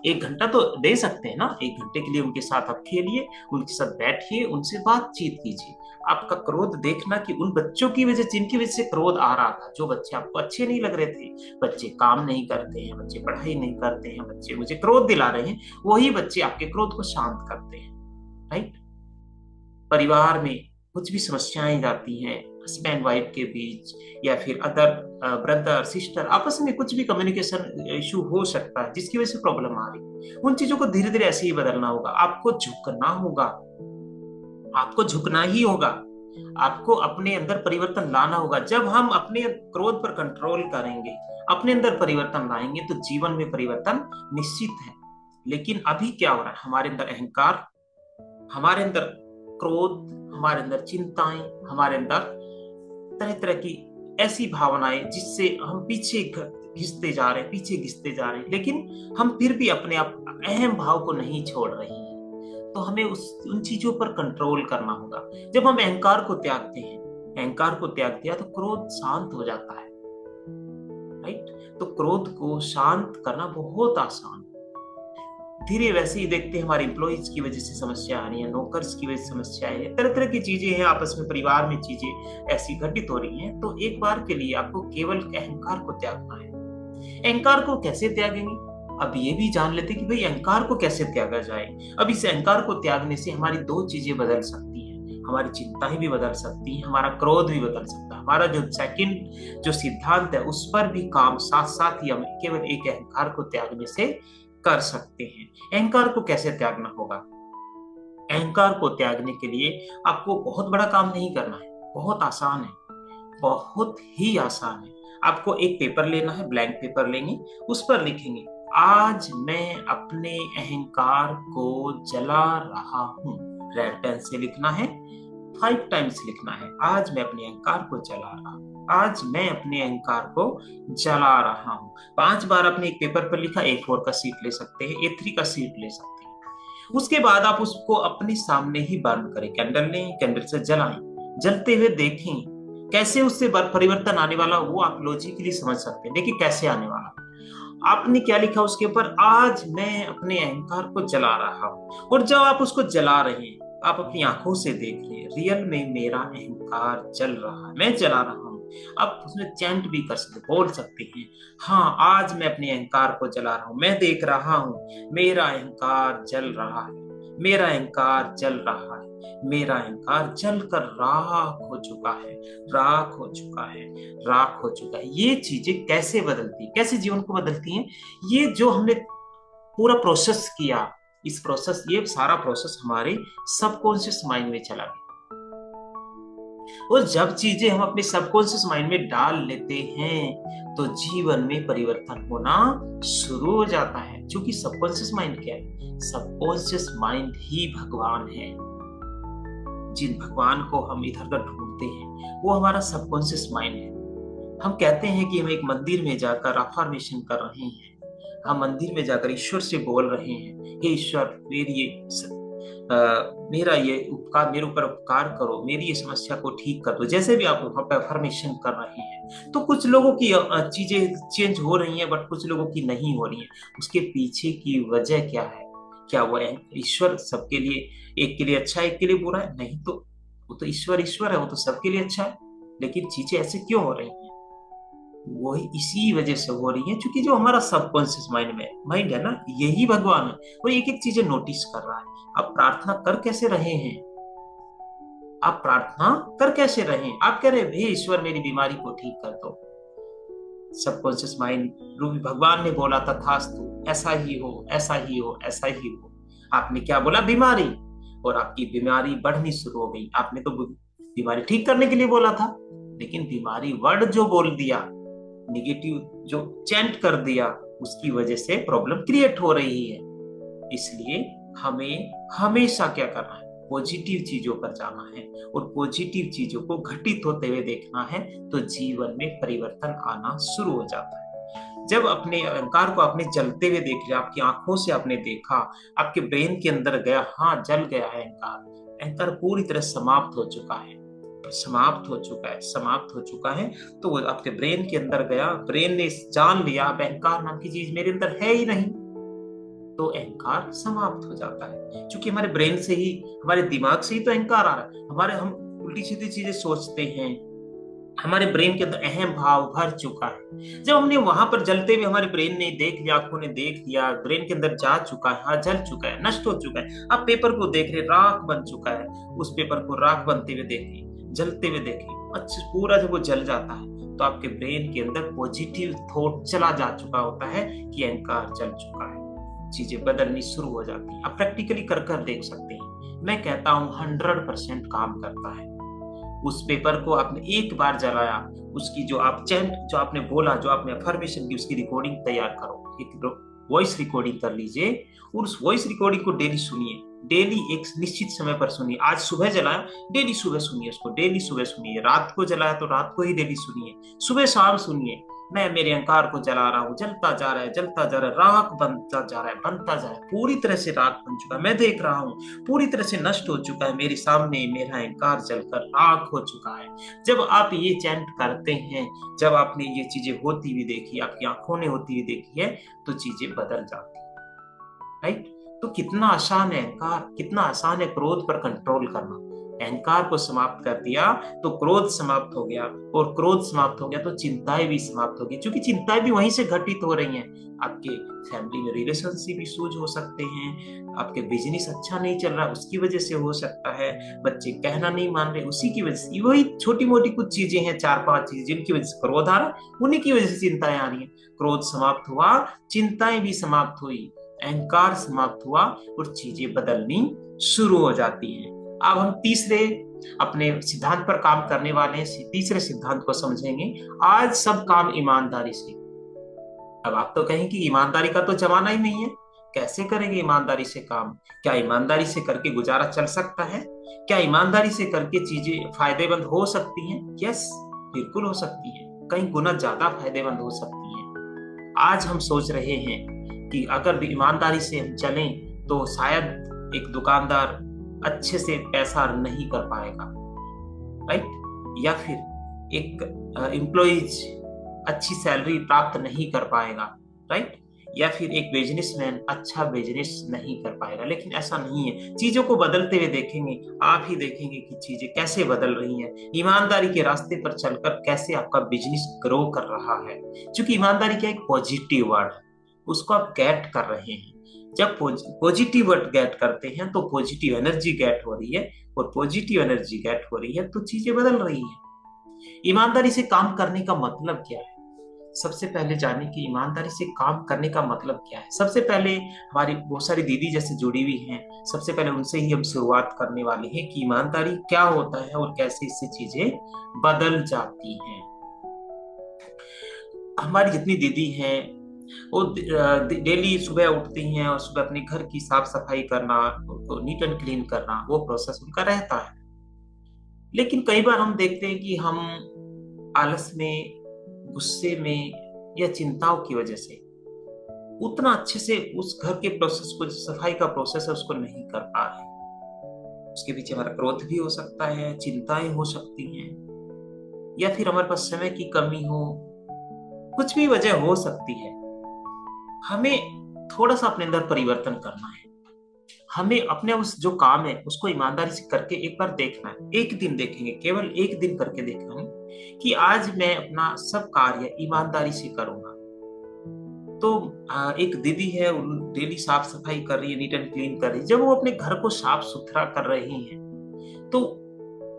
एक घंटा तो दे सकते हैं ना। एक घंटे के लिए उनके साथ आप खेलिए, उनके साथ बैठिए, उनसे बातचीत कीजिए। आपका क्रोध देखना कि उन बच्चों की वजह, जिनकी वजह से क्रोध आ रहा था, जो बच्चे आपको अच्छे नहीं लग रहे थे, बच्चे काम नहीं करते हैं, बच्चे पढ़ाई नहीं करते हैं, बच्चे मुझे क्रोध दिला रहे हैं, वही बच्चे आपके क्रोध को शांत करते हैं, राइट। परिवार में कुछ भी समस्याएं जाती हैं, हस्बैंड वाइफ के बीच, या फिर अदर ब्रदर सिस्टर आपस में कुछ भी कम्युनिकेशन इशू हो सकता है जिसकी वजह से प्रॉब्लम आ रही, उन चीजों को धीरे धीरे ऐसे ही बदलना होगा। आपको झुकना होगा, आपको झुकना ही होगा, आपको अपने अंदर परिवर्तन लाना होगा। जब हम अपने क्रोध पर कंट्रोल करेंगे, अपने अंदर परिवर्तन लाएंगे, तो जीवन में परिवर्तन निश्चित है। लेकिन अभी क्या हो रहा है? हमारे अंदर अहंकार, हमारे अंदर क्रोध, हमारे अंदर चिंताएं, हमारे अंदर तरह तरह की ऐसी भावनाएं जिससे हम पीछे घिसते जा रहे हैं, पीछे घिसते जा रहे हैं, लेकिन हम फिर भी अपने आप अहम भाव को नहीं छोड़ रहे हैं। तो हमें उन चीजों पर कंट्रोल करना होगा। जब हम अहंकार को त्यागते हैं, अहंकार को त्याग दिया तो क्रोध शांत हो जाता है, राइट। तो क्रोध को शांत करना बहुत आसान। धीरे वैसे ही देखते हैं हमारे एम्प्लॉइज की वजह से समस्या आ रही है, नौकर्स की वजह से समस्या है, तरह तरह की चीजें हैं, आपस में परिवार में चीजें ऐसी घटित हो रही हैं। तो एक बार के लिए आपको केवल अहंकार को त्यागना है। अहंकार को कैसे त्यागेंगे? अब ये भी जान लेते कि भाई अहंकार को कैसे त्यागा जाए। अब इस अहंकार को त्यागने से हमारी दो चीजें बदल सकती हैं, हमारी चिंताएं भी बदल सकती हैं, हमारा क्रोध भी बदल सकता है, हमारा जो सेकंड जो सिद्धांत है उस पर भी काम साथ साथ ही हम केवल एक अहंकार को त्यागने से कर सकते हैं। अहंकार को कैसे त्यागना होगा? अहंकार को त्यागने के लिए आपको बहुत बड़ा काम नहीं करना है, बहुत आसान है, बहुत ही आसान है। आपको एक पेपर लेना है, ब्लैंक पेपर लेंगे, उस पर लिखेंगे आज मैं अपने अहंकार को जला रहा हूं। रेड पेन से लिखना है, 5 टाइम्स लिखना है, आज मैं अपने अहंकार को जला रहा हूं, आज मैं अपने अहंकार को जला रहा हूं। 5 बार आपने एक पेपर पर लिखा, A4 का शीट ले सकते हैं, A3 का शीट ले सकते हैं। उसके बाद आप उसको अपने सामने ही बर्न करें, कैंडल लें, कैंडल से जलाएं, जलते हुए देखें कैसे उससे परिवर्तन आने वाला, वो आप लॉजिकली समझ सकते हैं। देखिए कैसे आने वाला। आपने क्या लिखा उसके ऊपर? आज मैं अपने अहंकार को जला रहा हूं। और जब आप उसको जला रहे हैं, आप अपनी आंखों से देख रहे हैं रियल में मेरा अहंकार जल रहा है, मैं जला रहा हूं। आप उसमें चैंट भी कर सकते, बोल सकते हैं, हाँ आज मैं अपने अहंकार को जला रहा हूं, मैं देख रहा हूं मेरा अहंकार जल रहा है, मेरा अहंकार जल रहा है, मेरा अहंकार जल कर राख हो चुका है, राख हो चुका है, राख हो चुका है। ये चीजें कैसे बदलती है, कैसे जीवन को बदलती हैं? ये जो हमने पूरा प्रोसेस किया, इस प्रोसेस, ये सारा प्रोसेस हमारे सबकॉन्शियस माइंड में चला गया। और जब चीजें हम अपने सबकॉन्शियस माइंड में डाल लेते हैं तो जीवन में परिवर्तन होना शुरू हो जाता है। क्योंकि सबकॉन्शियस माइंड क्या है? सबकॉन्शियस माइंड ही भगवान है। जिन भगवान को हम इधर उधर ढूंढते हैं वो हमारा सबकॉन्शियस माइंड है। हम कहते हैं कि हम एक मंदिर में जाकर अफर्मेशन कर रहे हैं, हम मंदिर में जाकर ईश्वर से बोल रहे हैं, हे ईश्वर मेरा ये उपकार, मेरे ऊपर उपकार करो, मेरी ये समस्या को ठीक कर दो। जैसे भी आप वहां पर अफर्मेशन कर रहे हैं तो कुछ लोगों की चीजें चेंज हो रही हैं, बट कुछ लोगों की नहीं हो रही हैं। उसके पीछे की वजह क्या है? क्या वो ईश्वर सबके लिए, एक के लिए अच्छा है एक के लिए बुरा है? नहीं तो वो तो ईश्वर ईश्वर है, वो तो सबके लिए अच्छा है। लेकिन चीजें ऐसे क्यों हो रही हैं? वही इसी वजह से हो रही है क्योंकि जो हमारा सबकॉन्शियस माइंड है ना, यही भगवान है। वो एक एक चीजें नोटिस कर रहा है। आप प्रार्थना कर कैसे रहे हैं? आप प्रार्थना कर कैसे रहे हैं? आप कह रहे हैं हे ईश्वर मेरी बीमारी को ठीक कर दो। सबकॉन्शियस माइंड रूपी भगवान ने बोला तथास्तु, ऐसा ही हो, ऐसा ही हो, ऐसा ही हो। आपने क्या बोला? बीमारी। और आपकी बीमारी बढ़नी शुरू हो गई। आपने तो बीमारी ठीक करने के लिए बोला था, लेकिन बीमारी वर्ड जो बोल दिया, निगेटिव जो चैंट कर दिया, उसकी वजह से प्रॉब्लम क्रिएट हो रही है। इसलिए हमें हमेशा क्या करना है? पॉजिटिव चीजों पर जाना है और पॉजिटिव चीजों को घटित होते हुए देखना है, तो जीवन में परिवर्तन आना शुरू हो जाता है। जब अपने अहंकार को आपने जलते हुए देख लिया, आपकी आंखों से आपने देखा, आपके ब्रेन के अंदर गया, हाँ जल गया है अहंकार, अहंकार पूरी तरह समाप्त हो चुका है, समाप्त हो चुका है, समाप्त हो चुका है। तो वो आपके ब्रेन के अंदर गया, ब्रेन ने जान लिया अहंकार नाम की चीज मेरे अंदर है ही नहीं, तो अहंकार समाप्त हो जाता है। क्योंकि हमारे ब्रेन से ही, हमारे दिमाग से ही तो अहंकार आ रहा है। हमारे हम उल्टी सीधी चीजें सोचते हैं, हमारे ब्रेन के अंदर अहम भाव भर चुका है। जब हमने वहां पर जलते हुए, हमारे ब्रेन ने देख लिया, आंखों ने देख लिया, ब्रेन के अंदर जा चुका है, हाँ जल चुका है, नष्ट हो चुका है। आप पेपर को देख रहे, राख बन चुका है, उस पेपर को राख बनते हुए देखिए, जलते हुए देखिए। अच्छा, पूरा जब वो जल जाता है तो आपके ब्रेन के अंदर पॉजिटिव थॉट चला जा चुका होता है कि अहंकार जल चुका है, चीजें बदलनी शुरू हो जाती है। आप प्रैक्टिकली कर कर देख सकते हैं। मैं कहता हूं 100% काम करता है। उस पेपर को आपने एक बार जलाया, उसकी जो आप चैंट, जो आपने बोला, जो आपने अफर्मेशन की, उसकी रिकॉर्डिंग तैयार करो, एक वॉइस रिकॉर्डिंग कर लीजिए और उस वॉइस रिकॉर्डिंग को डेली सुनिए, डेली एक निश्चित समय पर सुनिए। आज सुबह जलाया, डेली सुबह सुनिए उसको, डेली सुबह सुनिए। रात को जलाया तो रात को ही डेली सुनिए, सुबह शाम सुनिए। मैं मेरे अहंकार को जला रहा हूँ, जलता जा रहा है, जलता जा रहा है, राख बनता जा रहा है, बनता जा रहा है, पूरी तरह से राख बन चुका है। मैं देख रहा हूँ पूरी तरह से नष्ट हो चुका है, मेरे सामने मेरा अहंकार जलकर राख हो चुका है। जब आप ये चैंट करते हैं, जब आपने ये चीजें होती हुई देखी, आपकी आंखों ने होती हुई देखी है, तो चीजें बदल जाती है। राइट? तो कितना आसान है अहंकार, कितना आसान है क्रोध पर कंट्रोल करना। अहंकार को समाप्त कर दिया तो क्रोध समाप्त हो गया, और क्रोध समाप्त हो गया तो चिंताएं भी समाप्त हो गई, क्योंकि चिंताएं भी वहीं से घटित हो रही हैं। आपके फैमिली में रिलेशनशिप इश्यूज हो सकते हैं, आपके बिजनेस अच्छा नहीं चल रहा उसकी वजह से हो सकता है, बच्चे कहना नहीं मान रहे उसी की वजह से, वही छोटी मोटी कुछ चीजें हैं, 4-5 चीजें जिनकी वजह से क्रोध आ रहा है, उन्हीं की वजह से चिंताएं आ रही हैं। क्रोध समाप्त हुआ, चिंताएं भी समाप्त हुई, अहंकार समाप्त हुआ, और चीजें बदलनी शुरू हो जाती हैं। अब हम तीसरे अपने सिद्धांत पर काम करने वाले हैं, तीसरे सिद्धांत को समझेंगे, आज सब काम ईमानदारी से। अब आप तो कहें कि ईमानदारी का तो जमाना ही नहीं है, कैसे करेंगे ईमानदारी से काम? क्या ईमानदारी से करके गुजारा चल सकता है? क्या ईमानदारी से करके चीजें फायदेमंद हो सकती हैं? यस, बिल्कुल हो सकती हैं, कई गुना ज्यादा फायदेमंद हो सकती हैं। आज हम सोच रहे हैं कि अगर ईमानदारी से हम चलें तो शायद एक दुकानदार अच्छे से पैसा नहीं कर पाएगा, राइट? या फिर एक एम्प्लॉइज अच्छी सैलरी प्राप्त नहीं कर पाएगा, राइट? या फिर एक बिजनेसमैन अच्छा बिजनेस नहीं कर पाएगा। लेकिन ऐसा नहीं है, चीजों को बदलते हुए देखेंगे, आप ही देखेंगे कि चीजें कैसे बदल रही हैं, ईमानदारी के रास्ते पर चलकर कैसे आपका बिजनेस ग्रो कर रहा है। क्योंकि ईमानदारी क्या एक पॉजिटिव वर्ड है, उसको आप गेट कर रहे हैं। जब पॉजिटिव वर्ड गेट करते हैं तो पॉजिटिव एनर्जी गेट हो रही है, और पॉजिटिव एनर्जी गेट हो रही है तो चीजें बदल रही है। ईमानदारी से काम करने का मतलब क्या है? सबसे पहले जाने कि ईमानदारी से काम करने का मतलब क्या है। सबसे पहले हमारी बहुत सारी दीदी जैसे जुड़ी हुई हैं, सबसे पहले उनसे ही हम शुरुआत करने वाले हैं कि ईमानदारी क्या होता है और कैसे इससे चीजें बदल जाती हैं। हमारी जितनी दीदी हैं वो डेली सुबह उठती हैं और सुबह अपने घर की साफ सफाई करना, नीट एंड क्लीन करना, वो प्रोसेस उनका रहता है। लेकिन कई बार हम देखते हैं कि हम आलस में, गुस्से में या चिंताओं की वजह से उतना अच्छे से उस घर के प्रोसेस को, सफाई का प्रोसेस है, उसको नहीं कर पा रहे। उसके पीछे हमारा क्रोध भी हो सकता है, चिंताएं हो सकती हैं, या फिर हमारे पास समय की कमी हो, कुछ भी वजह हो सकती है। हमें थोड़ा सा अपने अंदर परिवर्तन करना है। हमें अपने उस जो काम है उसको ईमानदारी से करके एक बार देखना है। एक दिन देखेंगे, केवल एक दिन करके देखना है कि आज मैं अपना सब कार्य ईमानदारी से करूंगा। तो एक दीदी है, डेली साफ सफाई कर रही है, नीट एंड क्लीन कर रही है। जब वो अपने घर को साफ सुथरा कर रही हैं तो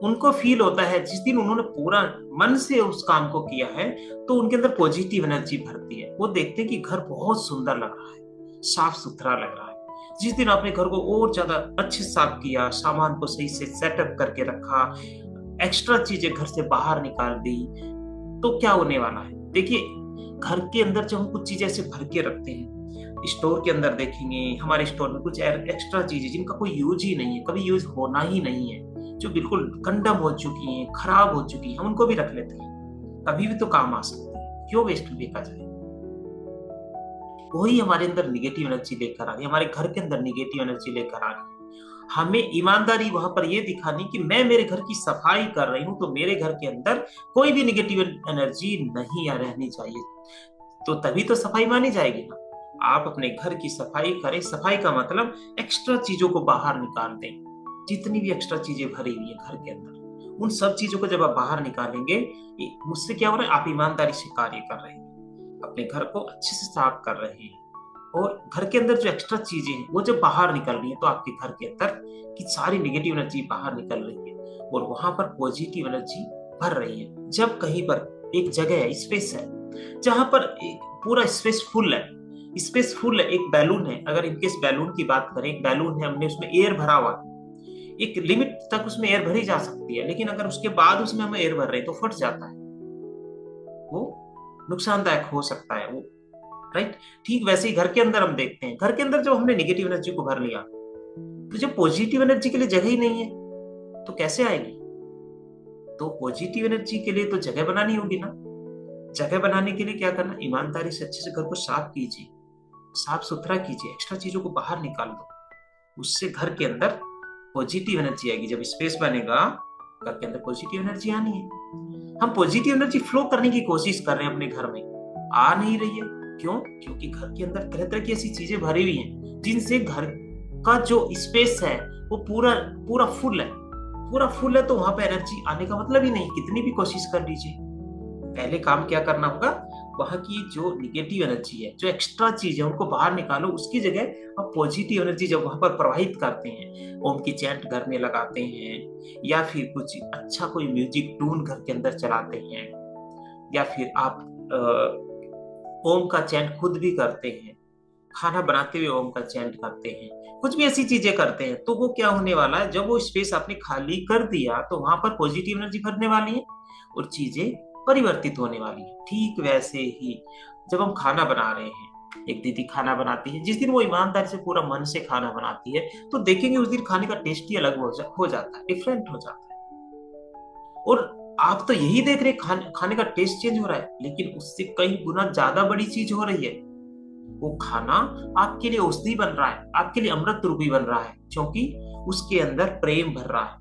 उनको फील होता है, जिस दिन उन्होंने पूरा मन से उस काम को किया है तो उनके अंदर पॉजिटिव एनर्जी भरती है। वो देखते हैं कि घर बहुत सुंदर लग रहा है, साफ सुथरा लग रहा है। जिस दिन आपने घर को और ज्यादा अच्छे से साफ किया, सामान को सही से सेटअप करके रखा, एक्स्ट्रा चीजें घर से बाहर निकाल दी, तो क्या होने वाला है? देखिए, घर के अंदर जब हम कुछ चीजें ऐसे भर के रखते हैं, स्टोर के अंदर देखेंगे हमारे स्टोर में कुछ एक्स्ट्रा चीजें जिनका कोई यूज ही नहीं है, कभी यूज होना ही नहीं है, जो बिल्कुल कंडम हो चुकी हैं, खराब हो चुकी हैं, हम उनको भी रख लेते हैं, कभी भी तो काम आ सकती है, क्यों वेस्ट फेंका जाए? वही हमारे अंदर निगेटिव एनर्जी लेकर आ रही है, हमारे घर के अंदर निगेटिव एनर्जी लेकर आ रही है। हमें ईमानदारी वहां पर यह दिखानी कि मैं मेरे घर की सफाई कर रही हूं तो मेरे घर के अंदर कोई भी निगेटिव एनर्जी नहीं रहनी चाहिए, तो तभी तो सफाई मानी जाएगी ना। आप अपने घर की सफाई करें, सफाई का मतलब एक्स्ट्रा चीजों को बाहर निकाल दें। जितनी भी एक्स्ट्रा चीजें भरी हुई है घर के अंदर, उन सब चीजों को जब आप बाहर निकालेंगे, मुझसे क्या हो रहा है? आप ईमानदारी से कार्य कर रहे हैं, अपने घर को अच्छे से साफ कर रहे हैं, और घर के अंदर जो एक्स्ट्रा चीजें हैं वो जब बाहर निकल रही है तो आपके घर के अंदर की सारी निगेटिव एनर्जी बाहर निकल रही है और वहां पर पॉजिटिव एनर्जी भर रही है। जब कहीं पर एक जगह है, स्पेस है, जहां पर एक पूरा स्पेस फुल है, स्पेस फुल है, एक बैलून है, अगर इनकेस बैलून की बात करें, एक बैलून है, हमने उसमें एयर भरा हुआ, एक लिमिट तक उसमें एयर भरी जा सकती है, लेकिन अगर उसके बाद उसमें हम एयर भर रहे हैं तो फट जाता है, वो नुकसानदायक हो सकता है वो, राइट? ठीक वैसे ही घर के अंदर हम देखते हैं, घर के अंदर जब हमने निगेटिव एनर्जी को भर लिया तो जब पॉजिटिव एनर्जी के लिए जगह ही नहीं है तो कैसे आएगी? तो पॉजिटिव एनर्जी के लिए तो जगह बनानी होगी ना। जगह बनाने के लिए क्या करना? ईमानदारी से अच्छे से घर को साफ कीजिए, साफ सुथरा कीजिए, एक्स्ट्रा चीजों को बाहर निकाल दो, उससे घर के अंदर पॉजिटिव एनर्जी आएगी। जब स्पेस बनेगा, घर के अंदर पॉजिटिव एनर्जी आनी है। हम पॉजिटिव एनर्जी फ्लो करने की कोशिश कर रहे हैं अपने घर में, आ नहीं रही है। क्यों? क्योंकि घर के अंदर तरह तरह की ऐसी चीजें भरी हुई हैं जिनसे घर का जो स्पेस है वो पूरा पूरा फुल है, पूरा फुल है तो वहां पे एनर्जी आने का मतलब ही नहीं, कितनी भी कोशिश कर लीजिए। पहले काम क्या करना होगा, वहां की जो निगेटिव एनर्जी है, जो एक्स्ट्रा चीज है, उनको बाहर निकालो। उसकी जगह आप पॉजिटिव एनर्जी जब वहां पर प्रवाहित करते हैं, ओम की चैंट घर में लगाते हैं, या फिर कुछ अच्छा कोई म्यूजिक ट्यून घर के अंदर चलाते हैं, या फिर आप ओम का चैंट खुद भी करते हैं, खाना बनाते हुए ओम का चैंट करते हैं, कुछ भी ऐसी चीजें करते हैं, तो वो क्या होने वाला है, जब वो स्पेस आपने खाली कर दिया तो वहां पर पॉजिटिव एनर्जी भरने वाली है और चीजें परिवर्तित होने वाली है। ठीक वैसे ही जब हम खाना बना रहे हैं, एक दीदी खाना बनाती है, जिस दिन वो ईमानदारी से पूरा मन से खाना बनाती है, तो देखेंगे उस दिन खाने का टेस्ट ही अलग हो जाता है, डिफरेंट हो जाता है। और आप तो यही देख रहे हैं, खाने का टेस्ट चेंज हो रहा है, लेकिन उससे कई गुना ज्यादा बड़ी चीज हो रही है। वो खाना आपके लिए औषधि बन रहा है, आपके लिए अमृत रूपी बन रहा है, क्योंकि उसके अंदर प्रेम भर रहा है,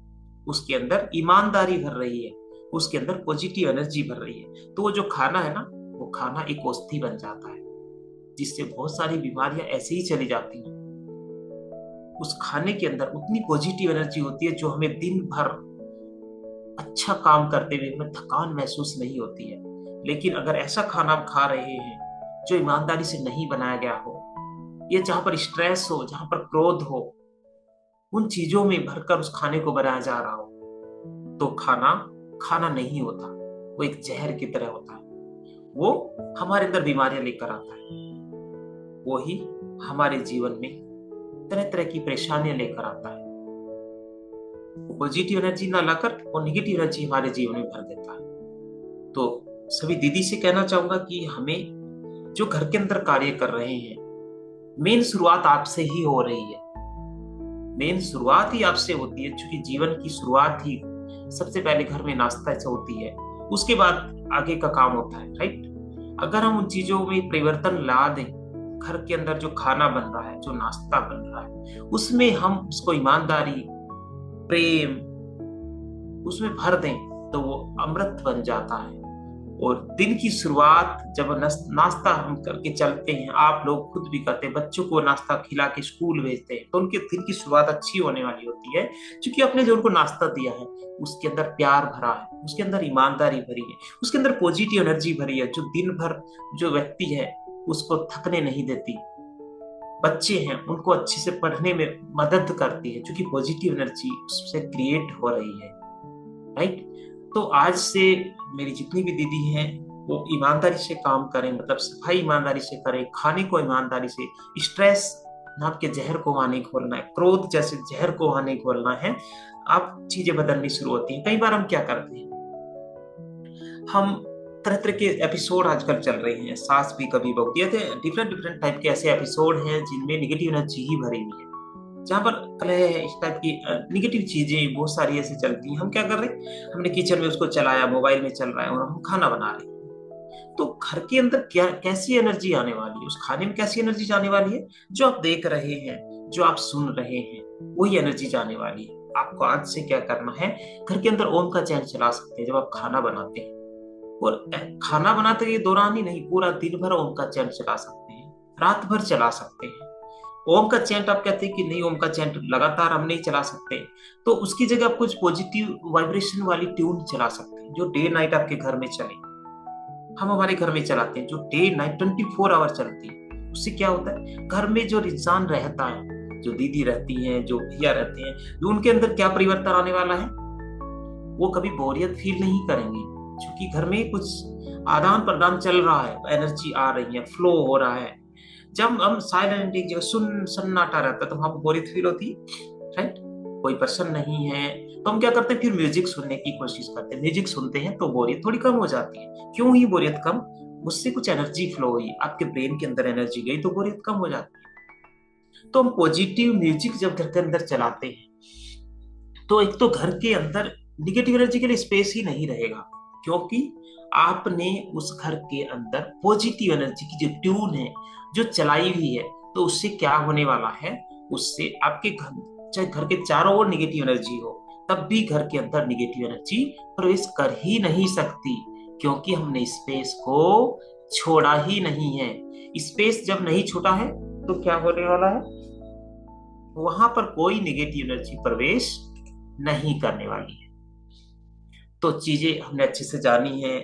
उसके अंदर ईमानदारी भर रही है, उसके अंदर पॉजिटिव एनर्जी भर रही है। तो वो जो खाना है ना, वो खाना एक औषधि बन जाता है, जिससे बहुत सारी बीमारियां ऐसे ही चली जाती हैं। उस खाने के अंदर उतनी पॉजिटिव एनर्जी होती है जो हमें दिन भर अच्छा काम करते हुए हमें थकान महसूस नहीं होती है। लेकिन अगर ऐसा खाना हम खा रहे हैं जो ईमानदारी से नहीं बनाया गया हो, या जहां पर स्ट्रेस हो, जहां पर क्रोध हो, उन चीजों में भरकर उस खाने को बनाया जा रहा हो, तो खाना खाना नहीं होता, वो एक जहर की तरह होता है। वो हमारे अंदर बीमारियां लेकर आता है, वो ही हमारे जीवन में तरह तरह की परेशानियां लेकर आता है। पॉजिटिव एनर्जी ना लाकर वो निगेटिव एनर्जी हमारे जीवन में भर देता है। तो सभी दीदी से कहना चाहूंगा कि हमें जो घर के अंदर कार्य कर रहे हैं, मेन शुरुआत आपसे ही हो रही है, मेन शुरुआत ही आपसे होती है, क्योंकि जीवन की शुरुआत ही सबसे पहले घर में नाश्ता से होती है, उसके बाद आगे का काम होता है, राइट। अगर हम उन चीजों में परिवर्तन ला दें, घर के अंदर जो खाना बन रहा है, जो नाश्ता बन रहा है, उसमें हम उसको ईमानदारी, प्रेम उसमें भर दें, तो वो अमृत बन जाता है। और दिन की शुरुआत जब नाश्ता हम करके चलते हैं, आप लोग खुद भी करते हैं, बच्चों को नाश्ता खिला के स्कूल भेजते हैं, तो उनके दिन की शुरुआत अच्छी होने वाली होती है, क्योंकि आपने जो उनको नाश्ता दिया है उसके अंदर प्यार भरा है, उसके अंदर ईमानदारी भरी है, उसके अंदर पॉजिटिव एनर्जी भरी है, जो दिन भर जो व्यक्ति है उसको थकने नहीं देती। बच्चे हैं उनको अच्छे से पढ़ने में मदद करती है, क्योंकि पॉजिटिव एनर्जी उससे क्रिएट हो रही है, राइट। तो आज से मेरी जितनी भी दीदी हैं वो ईमानदारी से काम करें, मतलब सफाई ईमानदारी से करें, खाने को ईमानदारी से, स्ट्रेस नाम के जहर को वहां नहीं खोलना है, क्रोध जैसे जहर को वहां नहीं खोलना है। आप चीजें बदलनी शुरू होती हैं। कई बार हम क्या करते हैं, हम तरह तरह के एपिसोड आजकल चल रहे हैं, सास भी कभी बहू, ये डिफरेंट डिफरेंट टाइप के ऐसे एपिसोड हैं जिनमें निगेटिव एनर्जी ही भरी हुई है, जहां पर कलह, इस टाइप की निगेटिव चीजें बहुत सारी ऐसे चलती हैं। हम क्या कर रहे हैं, हमने किचन में उसको चलाया, मोबाइल में चल रहा है और हम खाना बना रहे हैं, तो घर के अंदर क्या कैसी एनर्जी आने वाली है, उस खाने में कैसी एनर्जी जाने वाली है, जो आप देख रहे हैं, जो आप सुन रहे हैं, वही एनर्जी जाने वाली है। आपको आज से क्या करना है, घर के अंदर ओम का चैन चला सकते हैं जब आप खाना बनाते हैं, और खाना बनाते के दौरान ही नहीं, पूरा दिन भर ओम का चैन चला सकते हैं, रात भर चला सकते हैं। ओम का चैंट आप कहते हैं कि नहीं, ओम का चैंट लगातार हम नहीं चला सकते, तो उसकी जगह आप कुछ पॉजिटिव वाइब्रेशन वाली ट्यून चला सकते हैं, जो डे नाइट आपके घर में चले। हम हमारे घर में चलाते हैं जो डे नाइट 24 आवर चलती है। उससे क्या होता है, घर में जो इंसान रहता है, जो दीदी रहती हैं, जो भैया रहते हैं, जो उनके अंदर क्या परिवर्तन आने वाला है, वो कभी बोरियत फील नहीं करेंगे, क्योंकि घर में कुछ आदान प्रदान चल रहा है, एनर्जी आ रही है, फ्लो हो रहा है। जब हम साइलेंट, एक जगह सुन सन्नाटा रहता है, तो वहां बोरियत फील होती है, राइट। कोई पर्सन नहीं है, तो हम क्या करते हैं, फिर म्यूजिक सुनने की कोशिश करते हैं, म्यूजिक सुनते हैं तो बोरियत थोड़ी कम हो जाती है। क्यों ही बोरियत कम, उससे कुछ एनर्जी फ्लो हुई, आपके ब्रेन के अंदर एनर्जी गई, तो बोरियत कम हो जाती है। तो हम पॉजिटिव म्यूजिक जब घर के अंदर चलाते हैं, तो एक तो घर के अंदर निगेटिव एनर्जी के लिए स्पेस ही नहीं रहेगा, क्योंकि आपने उस घर के अंदर पॉजिटिव एनर्जी की जो ट्यून है जो चलाई हुई है, तो उससे क्या होने वाला है, उससे आपके घर, चाहे घर के चारों ओर निगेटिव एनर्जी हो, तब भी घर के अंदर निगेटिव एनर्जी प्रवेश कर ही नहीं सकती, क्योंकि हमने स्पेस को छोड़ा ही नहीं है। स्पेस जब नहीं छोड़ा है तो क्या होने वाला है, वहां पर कोई निगेटिव एनर्जी प्रवेश नहीं करने वाली है। तो चीजें हमने अच्छे से जानी है,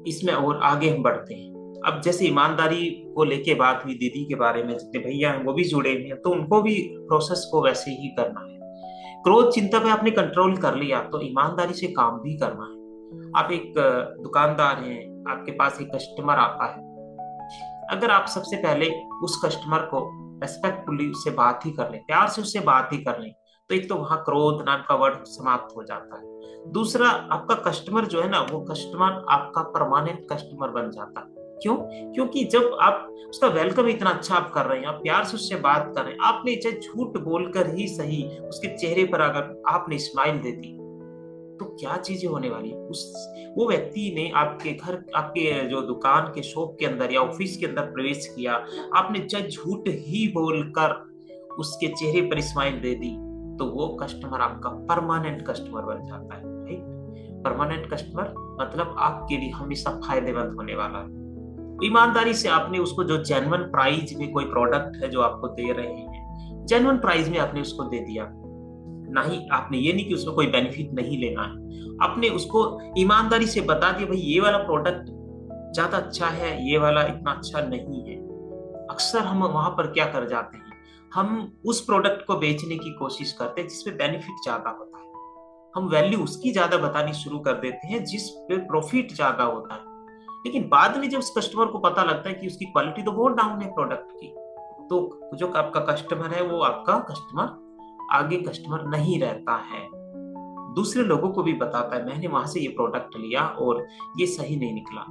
इसमें और आगे हम बढ़ते हैं। अब जैसे ईमानदारी को लेके बात हुई, दीदी के बारे में जितने भैया हैं वो भी जुड़े हुए हैं, तो उनको भी प्रोसेस को वैसे ही करना है। क्रोध चिंता पे आपने कंट्रोल कर लिया तो ईमानदारी से काम भी करना है। आप एक दुकानदार हैं, आपके पास एक कस्टमर आता है, अगर आप सबसे पहले उस कस्टमर को रेस्पेक्टफुली उससे बात ही कर लें, प्यार से उससे बात ही कर लें, तो एक तो वहां क्रोध नाम का वर्ड समाप्त हो जाता है। दूसरा, आपका कस्टमर जो है ना, वो कस्टमर आपका परमानेंट कस्टमर बन जाता है। क्यों? क्योंकि जब आप उसका वेलकम इतना अच्छा आप कर रहे हैं, आप प्यार से उससे बात कर रहे हैं, आपने चाहे झूठ बोलकर ही सही उसके चेहरे पर अगर आपने स्माइल दे दी, तो क्या चीजें होने वाली है। उस वो व्यक्ति ने आपके घर, आपके जो दुकान के शॉप के अंदर या ऑफिस के अंदर प्रवेश किया, आपने चाहे झूठ ही बोलकर उसके चेहरे पर स्माइल दे दी, तो वो कस्टमर आपका परमानेंट कस्टमर बन जाता है। राइट? परमानेंट कस्टमर मतलब आपके लिए हमेशा फायदेमंद होने वाला है। ईमानदारी से आपने उसको जो जेन्युइन प्राइस में कोई प्रोडक्ट है जो आपको दे रहे हैं, जेन्युइन प्राइस में आपने उसको दे दिया, ना ही आपने ये नहीं कि उसमें कोई बेनिफिट नहीं लेना है, आपने उसको ईमानदारी से बता दिया भाई ये वाला प्रोडक्ट ज्यादा अच्छा है, ये वाला इतना अच्छा नहीं है। अक्सर हम वहां पर क्या कर जाते हैं, हम उस प्रोडक्ट को बेचने की कोशिश करते हैं जिसपे बेनिफिट ज्यादा होता है, हम वैल्यू उसकी ज्यादा बतानी शुरू कर देते हैं जिस पे प्रॉफिट ज्यादा होता है। लेकिन बाद में जब उस कस्टमर को पता लगता है कि उसकी क्वालिटी तो बहुत डाउन है प्रोडक्ट की, तो जो आपका कस्टमर है वो आपका कस्टमर आगे कस्टमर नहीं रहता है, दूसरे लोगों को भी बताता है मैंने वहां से ये प्रोडक्ट लिया और ये सही नहीं निकला।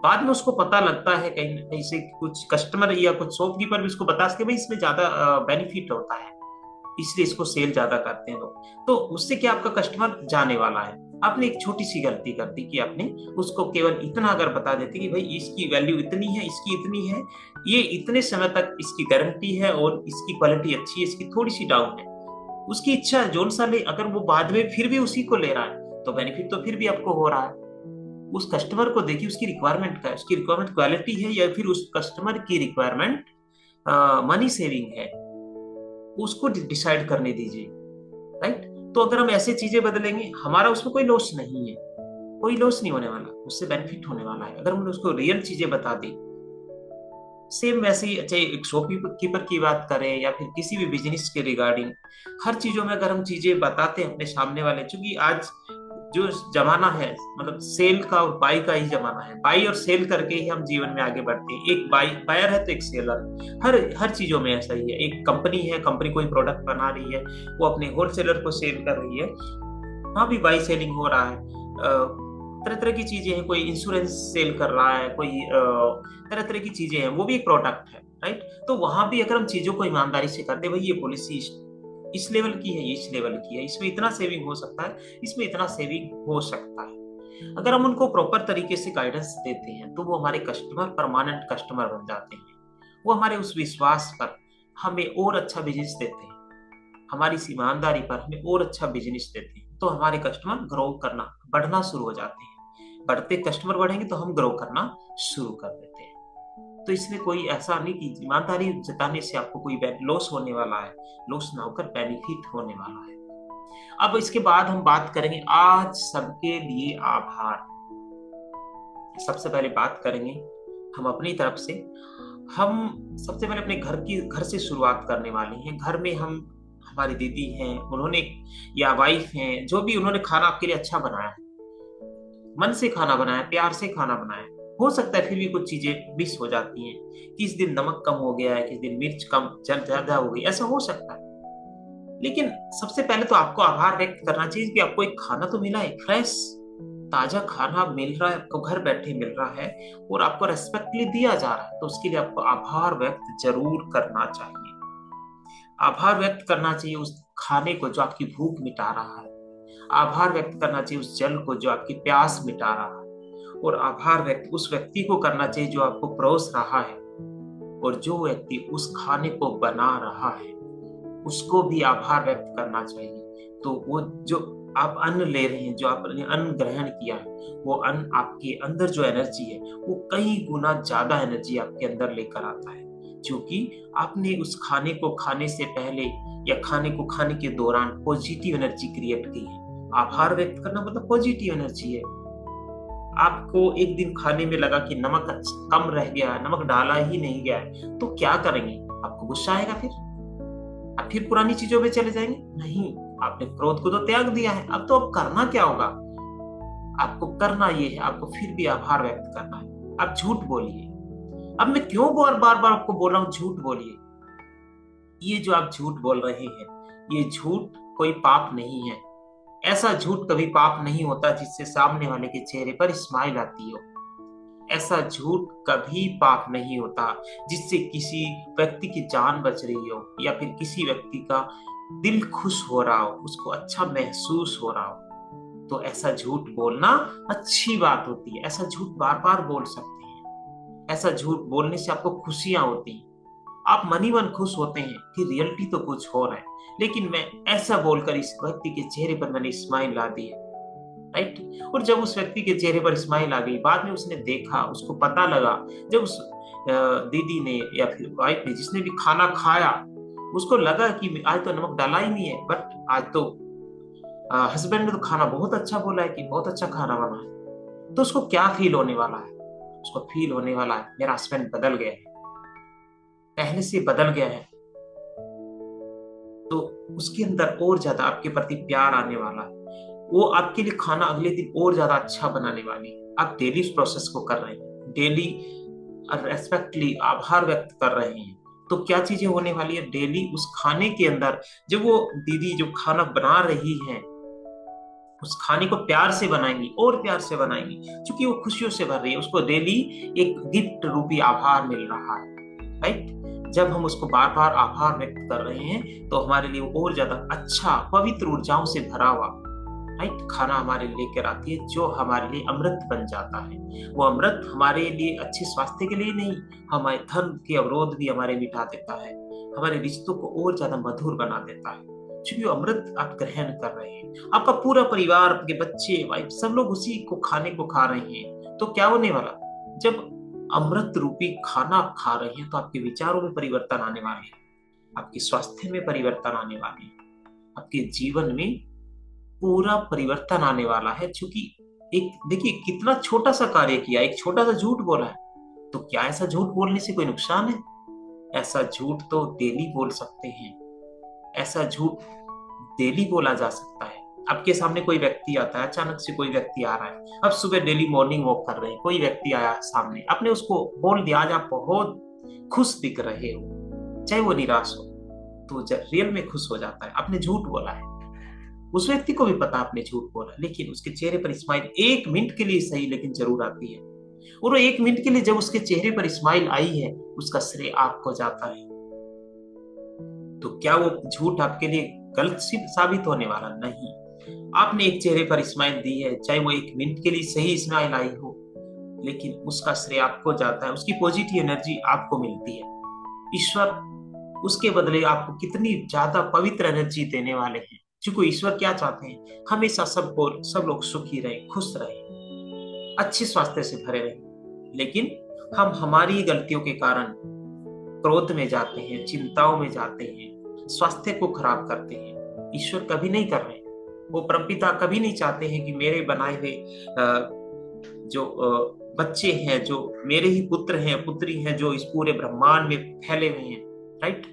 बाद में उसको पता लगता है कहीं ना कहीं से, कुछ कस्टमर या कुछ शॉपकीपर भी उसको बता सके भाई इसमें ज्यादा बेनिफिट होता है, इसलिए इसको सेल ज्यादा करते हैं लोग, तो उससे क्या आपका कस्टमर जाने वाला है। आपने एक छोटी सी गलती कर दी कि आपने उसको केवल इतना अगर बता देते कि भाई इसकी वैल्यू इतनी है, इसकी इतनी है, ये इतने समय तक इसकी गारंटी है और इसकी क्वालिटी अच्छी है, इसकी थोड़ी सी डाउन है, उसकी इच्छा है जोन सा ले, अगर वो बाद में फिर भी उसी को ले रहा है तो बेनिफिट तो फिर भी आपको हो रहा है। उस कस्टमर को देखिए उसकी रिक्वायरमेंट का है, उसकी रिक्वायरमेंट क्वालिटी है या फिर उस कस्टमर की रिक्वायरमेंट मनी सेविंग है, उसको डिसाइड करने दीजिए। राइट? तो अगर हम ऐसे चीजें बदलेंगे, हमारा उसमें कोई लॉस नहीं है, कोई लॉस नहीं होने वाला, उससे बेनिफिट होने वाला है अगर हमने उसको रियल चीजें बता दी। सेम वैसे ही चाहे एक शॉपकीपर की बात करें या फिर किसी भी बिजनेस के रिगार्डिंग, हर चीजों में अगर हम चीजें बताते हैं अपने सामने वाले, क्योंकि आज जो जमाना है मतलब सेल का और बाई का ही जमाना है, बाई और सेल करके ही हम जीवन में आगे बढ़ते हैं। एक बायर है तो एक सेलर, हर हर चीजों में ऐसा ही है। एक कंपनी है, कंपनी कोई प्रोडक्ट बना रही है, वो अपने होलसेलर को सेल कर रही है, वहां भी बाई सेलिंग हो रहा है। तरह तरह की चीजें हैं, कोई इंश्योरेंस सेल कर रहा है, कोई तरह तरह की चीजें हैं, वो भी एक प्रोडक्ट है। राइट? तो वहां भी अगर हम चीजों को ईमानदारी से करते हैं, भाई ये पॉलिसी इस लेवल की है, ये इस लेवल की है, इसमें इतना सेविंग हो सकता है, इसमें इतना सेविंग हो सकता है, अगर हम उनको प्रॉपर तरीके से गाइडेंस देते हैं तो वो हमारे कस्टमर परमानेंट कस्टमर बन जाते हैं। वो हमारे उस विश्वास पर हमें और अच्छा बिजनेस देते हैं, हमारी इस ईमानदारी पर हमें और अच्छा बिजनेस देते हैं, तो हमारे कस्टमर ग्रो करना बढ़ना शुरू हो जाते हैं। बढ़ते कस्टमर बढ़ेंगे तो हम ग्रो करना शुरू कर देते हैं। तो इसमें कोई ऐसा नहीं कि ईमानदारी जताने से आपको कोई लॉस होने वाला है, लॉस ना होकर बेनिफिट होने वाला है। अब इसके बाद हम बात करेंगे आज सबके लिए आभार। सबसे पहले बात करेंगे हम अपनी तरफ से। हम सबसे पहले अपने घर से शुरुआत करने वाले हैं। घर में हम, हमारी दीदी हैं, उन्होंने या वाइफ हैं, जो भी उन्होंने खाना आपके लिए अच्छा बनाया है, मन से खाना बनाया, प्यार से खाना बनाया, हो सकता है फिर भी कुछ चीजें मिस हो जाती हैं, किस दिन नमक कम हो गया है, किस दिन मिर्च कम ज्यादा हो गई, ऐसा हो सकता है। लेकिन सबसे पहले तो आपको आभार व्यक्त करना चाहिए कि आपको एक खाना तो मिला है, फ्रेश ताजा खाना मिल रहा है, आपको घर बैठे मिल रहा है और आपको रेस्पेक्टली दिया जा रहा है, तो उसके लिए आपको आभार व्यक्त जरूर करना चाहिए। आभार व्यक्त करना चाहिए उस खाने को जो आपकी भूख मिटा रहा है, आभार व्यक्त करना चाहिए उस जल को जो आपकी प्यास मिटा रहा है, और आभार व्यक्त उस व्यक्ति को करना चाहिए जो आपको परोस रहा है, और जो व्यक्ति उस खाने को बना रहा है उसको भी आभार व्यक्त करना चाहिए। तो वो जो आप अन्न ले रहे हैं, जो आपने अन्न ग्रहण किया है, वो अन्न आपके अंदर जो एनर्जी है वो कई गुना ज्यादा एनर्जी आपके अंदर लेकर आता है, क्योंकि आपने उस खाने को खाने से पहले या खाने को खाने के दौरान पॉजिटिव एनर्जी क्रिएट की है। आभार व्यक्त करना मतलब पॉजिटिव एनर्जी है। आपको एक दिन खाने में लगा कि नमक कम रह गया, नमक डाला ही नहीं गया है, तो क्या करेंगे? आपको गुस्सा आएगा, फिर आप फिर पुरानी चीजों में चले जाएंगे? नहीं, आपने क्रोध को तो त्याग दिया है। अब तो अब करना क्या होगा? आपको करना ये है, आपको फिर भी आभार व्यक्त करना है। आप झूठ बोलिए। अब मैं क्यों बार बार आपको बोल रहा हूं झूठ बोलिए? ये जो आप झूठ बोल रहे हैं, ये झूठ कोई पाप नहीं है। ऐसा झूठ कभी पाप नहीं होता जिससे सामने वाले के चेहरे पर स्माइल आती हो। ऐसा झूठ कभी पाप नहीं होता जिससे किसी व्यक्ति की जान बच रही हो या फिर किसी व्यक्ति का दिल खुश हो रहा हो, उसको अच्छा महसूस हो रहा हो। तो ऐसा झूठ बोलना अच्छी बात होती है। ऐसा झूठ बार बार बोल सकते हैं। ऐसा झूठ बोलने से आपको खुशियां होती हैं। आप मन ही मन खुश होते हैं कि रियलिटी तो कुछ हो रहा है, लेकिन मैं ऐसा बोलकर इस व्यक्ति के चेहरे पर मैंने स्माइल ला दी है, राइट। और जब उस व्यक्ति के चेहरे पर स्माइल आ गई, बाद में उसने देखा, उसको पता लगा, जब उस दीदी ने या फिर वाइफ ने जिसने भी खाना खाया, उसको लगा कि आज तो नमक डाला ही नहीं है, बट आज तो हस्बैंड ने तो खाना बहुत अच्छा बोला है कि बहुत अच्छा खाना बना है, तो उसको क्या फील होने वाला है? उसको फील होने वाला है मेरा हस्बैंड बदल गया है, पहले से बदल गया है। तो उसके अंदर और ज्यादा आपके प्रति प्यार आने वाला है। वो आपके लिए खाना अगले दिन और ज्यादा अच्छा बनाने वाली है। आप डेली उस प्रोसेस को कर रहे हैं, डेली रेस्पेक्टली आभार व्यक्त कर रहे हैं, तो क्या चीजें होने वाली है? डेली उस खाने के अंदर जब वो दीदी जो खाना बना रही है, उस खाने को प्यार से बनाएंगी और प्यार से बनाएंगी, क्योंकि वो खुशियों से भर रही है। उसको डेली एक गिफ्ट रूपी आभार मिल रहा है, राइट। जब हम उसको बार बार आभार व्यक्त कर रहे हैं तो हमारे लिए और ज्यादा अच्छा पवित्र ऊर्जाओं से भरा हुआ, राइट, खाना हमारे लेकर आती है, जो हमारे लिए अमृत बन जाता है। वो अमृत हमारे लिए अच्छे स्वास्थ्य के लिए नहीं, हमारे धन के अवरोध भी हमारे मिटा देता है, हमारे रिश्तों को और ज्यादा मधुर बना देता है, क्योंकि वो अमृत आप ग्रहण कर रहे हैं। आपका पूरा परिवार, आपके बच्चे, वाइफ, सब लोग उसी को खाने को खा रहे हैं। तो क्या होने वाला? जब अमृत रूपी खाना आप खा रहे हैं तो आपके विचारों में परिवर्तन आने वाले हैं, आपके स्वास्थ्य में परिवर्तन आने वाले हैं, आपके जीवन में पूरा परिवर्तन आने वाला है। क्योंकि एक देखिए कितना छोटा सा कार्य किया, एक छोटा सा झूठ बोला है, तो क्या ऐसा झूठ बोलने से कोई नुकसान है? ऐसा झूठ तो डेली बोल सकते हैं। ऐसा झूठ डेली बोला जा सकता है। आपके सामने कोई व्यक्ति आता है, अचानक से कोई व्यक्ति आ रहा है, अब सुबह डेली मॉर्निंग वॉक कर रहे हैं, कोई व्यक्ति आया सामने, आपने उसको बोल दिया आज आप बहुत खुश दिख रहे हो, चाहे वो निराश हो, तो जब रियल में खुश हो जाता है। आपने झूठ बोला है, उस व्यक्ति को भी पता आपने झूठ बोला, लेकिन उसके चेहरे पर स्माइल एक मिनट के लिए सही लेकिन जरूर आती है। और वो एक मिनट के लिए जब उसके चेहरे पर स्माइल आई है, उसका श्रेय आपको जाता है। तो क्या वो झूठ आपके लिए गलत साबित होने वाला? नहीं। आपने एक चेहरे पर स्माइल दी है, चाहे वो एक मिनट के लिए सही स्माइल आई हो, लेकिन उसका श्रेय आपको जाता है, उसकी पॉजिटिव एनर्जी आपको मिलती है। ईश्वर उसके बदले आपको कितनी ज्यादा पवित्र एनर्जी देने वाले हैं। क्योंकि ईश्वर क्या चाहते हैं? हमेशा सब लोग सुखी रहे, खुश रहे, अच्छे स्वास्थ्य से भरे रहे। लेकिन हम हमारी गलतियों के कारण क्रोध में जाते हैं, चिंताओं में जाते हैं, स्वास्थ्य को खराब करते हैं। ईश्वर कभी नहीं कर रहे। वो परमपिता कभी नहीं चाहते हैं कि मेरे बनाए हुए जो बच्चे हैं, जो मेरे ही पुत्र हैं, पुत्री हैं, जो इस पूरे ब्रह्मांड में फैले हुए हैं, राइट,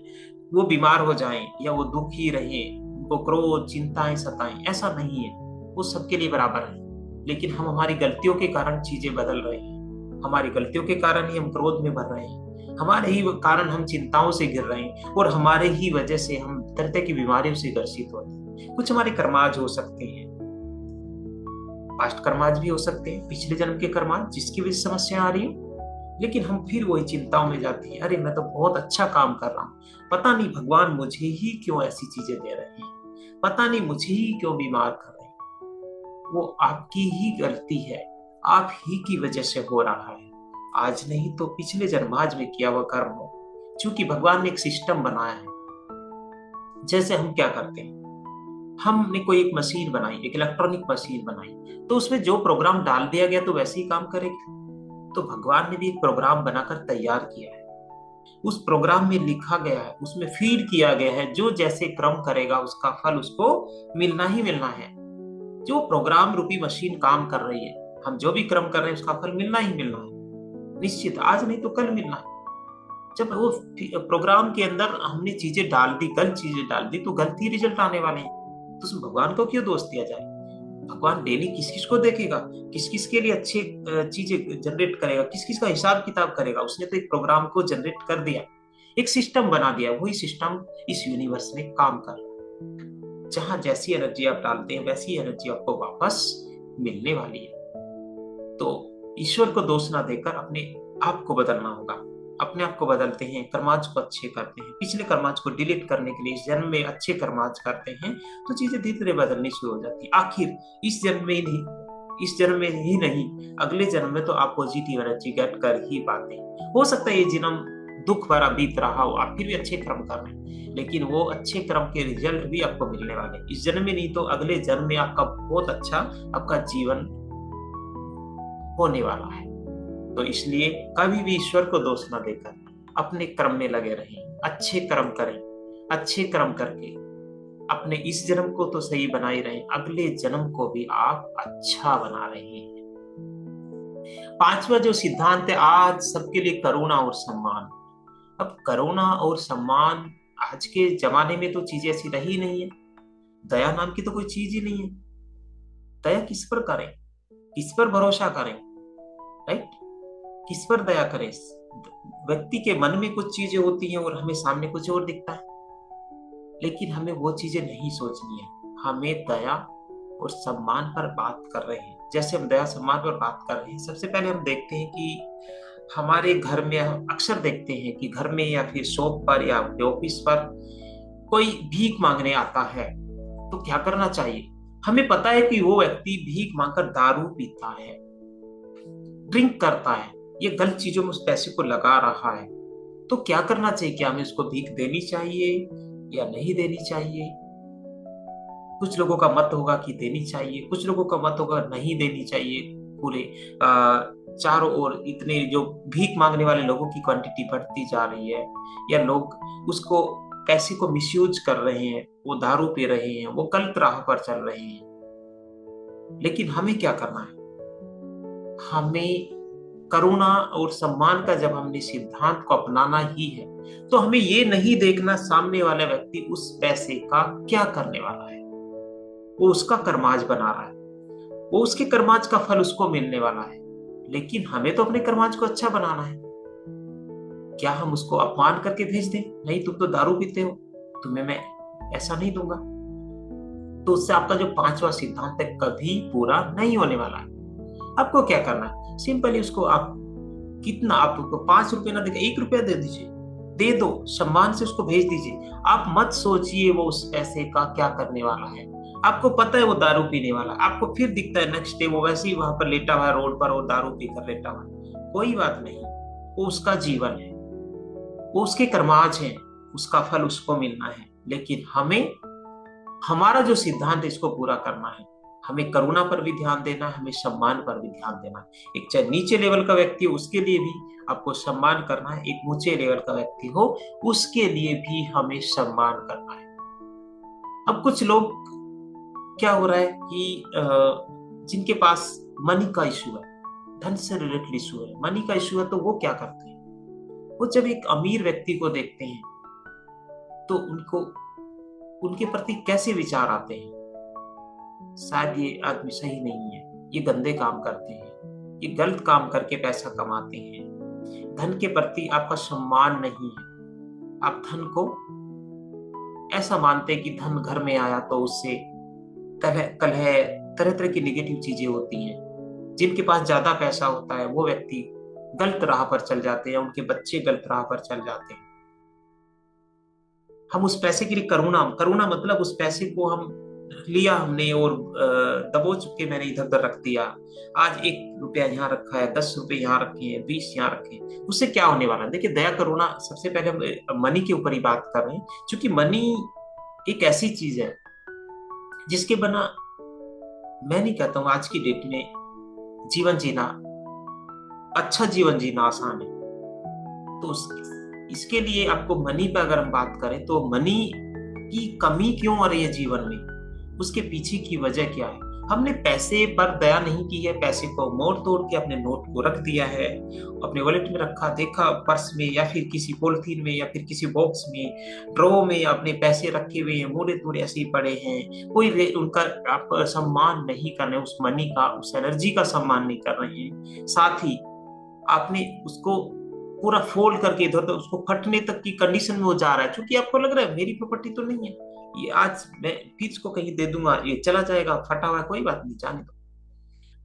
वो बीमार हो जाएं या वो दुखी रहें, उनको क्रोध चिंताएं सताएं। ऐसा नहीं है, वो सबके लिए बराबर है। लेकिन हम हमारी गलतियों के कारण चीजें बदल रहे हैं, हमारी गलतियों के कारण ही हम क्रोध में भर रहे हैं, हमारे ही कारण हम चिंताओं से घिर रहे हैं, और हमारे ही वजह से हम तरह तरह की बीमारियों से ग्रसित होते हैं। कुछ हमारे कर्माज हो सकते हैं, पास्ट कर्माज भी हो सकते हैं, पिछले जन्म के कर्माज जिसकी वजह से समस्या आ रही हो, लेकिन हम फिर वही चिंताओं में जाते हैं। अरे मैं तो बहुत अच्छा काम कर रहा हूँ, पता नहीं भगवान मुझे ही क्यों ऐसी चीजें दे रहे हैं, पता नहीं मुझे ही क्यों बीमार कर रहे हैं। वो आपकी ही गलती है, आप ही की वजह से हो रहा है। आज नहीं तो पिछले जन्माज में किया हुआ कर्म हो। क्योंकि भगवान ने एक सिस्टम बनाया है। जैसे हम क्या करते हैं, हमने कोई एक मशीन बनाई, एक इलेक्ट्रॉनिक मशीन बनाई, तो उसमें जो प्रोग्राम डाल दिया गया तो वैसे ही काम करेगी। तो भगवान ने भी एक प्रोग्राम बनाकर तैयार किया है। उस प्रोग्राम में लिखा गया है, उसमें फीड किया गया है, जो जैसे कर्म करेगा उसका फल उसको मिलना ही मिलना है। जो प्रोग्राम रूपी मशीन काम कर रही है, हम जो भी कर्म कर रहे हैं उसका फल मिलना ही मिलना है, निश्चित, आज नहीं तो कल मिलना है। जब वो प्रोग्राम के अंदर हमने चीजें डाल दी, गलत चीजें डाल दी, तो गलती रिजल्ट आने वाले हैं। तो उसमें भगवान को क्यों दोष दिया जाए? भगवान डेली किस किस को देखेगा, किस किस के लिए अच्छी चीजें जनरेट करेगा, किस किस का हिसाब किताब करेगा। उसने तो एक प्रोग्राम को जनरेट कर दिया, एक सिस्टम बना दिया, वही सिस्टम इस यूनिवर्स में काम कर रहा है। जहां जैसी एनर्जी आप डालते हैं वैसी एनर्जी आपको वापस मिलने वाली है। तो ईश्वर को दोष ना देकर अपने आप को बदलना होगा। अपने आप को बदलते हैं, कर्माज को अच्छे करते हैं, पिछले कर्माज को डिलीट करने के लिए इस जन्म में अच्छे कर्माज करते हैं, तो चीजें धीरे धीरे बदलनी शुरू हो जाती है। आखिर इस जन्म में ही नहीं, इस जन्म में ही नहीं, अगले जन्म में तो आप पॉजिटिव एनर्जी गेट कर ही पाते हैं। हो सकता है ये जन्म दुख भरा बीत रहा हो, आप फिर भी अच्छे कर्म कर रहे हैं, लेकिन वो अच्छे कर्म के रिजल्ट भी आपको मिलने वाले हैं। इस जन्म में नहीं तो अगले जन्म में आपका बहुत अच्छा आपका जीवन होने वाला है। तो इसलिए कभी भी ईश्वर को दोष न देकर अपने कर्म में लगे रहें, अच्छे कर्म करें। अच्छे कर्म करके अपने इस जन्म को तो सही बना ही रहे, अगले जन्म को भी आप अच्छा बना रहे हैं। पांचवा जो सिद्धांत है आज सबके लिए, करुणा और सम्मान। अब करुणा और सम्मान, आज के जमाने में तो चीजें ऐसी रही नहीं है। दया नाम की तो कोई चीज ही नहीं है। दया किस पर करें, किस पर भरोसा करें, राइट? किस पर दया करें? व्यक्ति के मन में कुछ चीजें होती हैं और हमें सामने कुछ और दिखता है, लेकिन हमें वो चीजें नहीं सोचनी है। हमें दया और सम्मान पर बात कर रहे हैं। जैसे हम दया सम्मान पर बात कर रहे हैं, सबसे पहले हम देखते हैं कि हमारे घर में हम अक्सर देखते हैं कि घर में या फिर शॉप पर या ऑफिस पर कोई भीख मांगने आता है, तो क्या करना चाहिए? हमें पता है कि वो व्यक्ति भीख मांगकर दारू पीता है, ड्रिंक करता है, ये गलत चीजों में उस पैसे को लगा रहा है, तो क्या करना चाहिए? क्या हमें उसको भीख देनी चाहिए या नहीं देनी चाहिए? कुछ लोगों का मत होगा कि देनी चाहिए, कुछ लोगों का मत होगा नहीं देनी चाहिए। पूरे चारों ओर इतने जो भीख मांगने वाले लोगों की क्वांटिटी बढ़ती जा रही है, या लोग उसको पैसे को मिसयूज कर रहे हैं, वो दारू पी रहे हैं, वो गलत राह पर चल रहे हैं। लेकिन हमें क्या करना है? हमें करुणा और सम्मान का जब हमने सिद्धांत को अपनाना ही है, तो हमें ये नहीं देखना सामने वाला व्यक्ति उस पैसे का क्या करने वाला है। वो उसका कर्माज बना रहा है, वो उसके कर्माज का फल उसको मिलने वाला है, लेकिन हमें तो अपने कर्माज को अच्छा बनाना है। क्या हम उसको अपमान करके भेज दें? नहीं, तुम तो दारू पीते हो, तुम्हें मैं ऐसा नहीं दूंगा। तो उससे आपका जो पांचवा सिद्धांत है कभी पूरा नहीं होने वाला है। आपको क्या करना है? सिंपली उसको आप कितना, आप उसको 5 रुपए ना देकर 1 रुपया दे दीजिए, दे दो, सम्मान से उसको भेज दीजिए। आप मत सोचिए वो उस पैसे का क्या करने वाला है। आपको पता है वो दारू पीने वाला, आपको फिर दिखता है नेक्स्ट डे वो वैसे ही वहां पर लेटा हुआ है रोड पर, वो दारू पीकर लेटा हुआ है। कोई बात नहीं, वो उसका जीवन है, वो उसके कर्माज है, उसका फल उसको मिलना है। लेकिन हमें हमारा जो सिद्धांत है इसको पूरा करना है। हमें करुणा पर भी ध्यान देना है, हमें सम्मान पर भी ध्यान देना है। एक चाहे नीचे लेवल का व्यक्ति हो उसके लिए भी आपको सम्मान करना है, एक ऊंचे लेवल का व्यक्ति हो उसके लिए भी हमें सम्मान करना है। अब कुछ लोग, क्या हो रहा है कि जिनके पास मनी का इशू है, धन से रिलेटेड इशू है, मनी का इशू है, तो वो क्या करते हैं? वो जब एक अमीर व्यक्ति को देखते हैं तो उनको उनके प्रति कैसे विचार आते हैं? शायद ये आदमी सही नहीं है, ये गंदे काम करते हैं, ये गलत काम करके पैसा कमाते हैं। धन के प्रति आपका सम्मान नहीं है। आप धन को ऐसा मानते हैं कि धन घर में आया तो उससे कलह कलह तरह तरह की निगेटिव चीजें होती हैं। जिनके पास ज्यादा पैसा होता है वो व्यक्ति गलत राह पर चल जाते हैं, उनके बच्चे गलत राह पर चल जाते हैं। हम उस पैसे के लिए करुणा करुणा मतलब उस पैसे को हम लिया हमने और दबोच के मैंने इधर उधर रख दिया। आज 1 रुपया यहाँ रखा है, 10 रुपए यहाँ रखे हैं, 20 यहाँ रखे हैं, उससे क्या होने वाला है? देखिए, दया करुणा, सबसे पहले हम मनी के ऊपर ही बात कर रहे हैं, क्योंकि मनी एक ऐसी चीज है जिसके बिना, मैं नहीं कहता हूं आज की डेट में जीवन जीना, अच्छा जीवन जीना आसान है। तो इसके लिए आपको मनी पे अगर हम बात करें तो मनी की कमी क्यों आ रही है जीवन में, उसके पीछे की वजह क्या है। हमने पैसे पर दया नहीं की है, पैसे को मोड़ तोड़ के अपने नोट को रख दिया है, अपने वॉलेट में रखा, देखा पर्स में या फिर किसी पॉलिथीन में या फिर किसी बॉक्स में, ड्रॉ में अपने पैसे रखे हुए हैं, मोड़े तोड़े ऐसे ही पड़े हैं। उनका आप सम्मान नहीं कर रहे, उस मनी का, उस एनर्जी का सम्मान नहीं कर रहे हैं। साथ ही आपने उसको पूरा फोल्ड करके इधर उधर उसको फटने तक की कंडीशन में वो जा रहा है, क्योंकि आपको लग रहा है मेरी प्रॉपर्टी तो नहीं है, ये आज मैं फिर इसको कहीं दे दूंगा, ये चला जाएगा, फटा हुआ है, कोई बात नहीं, जाने दो।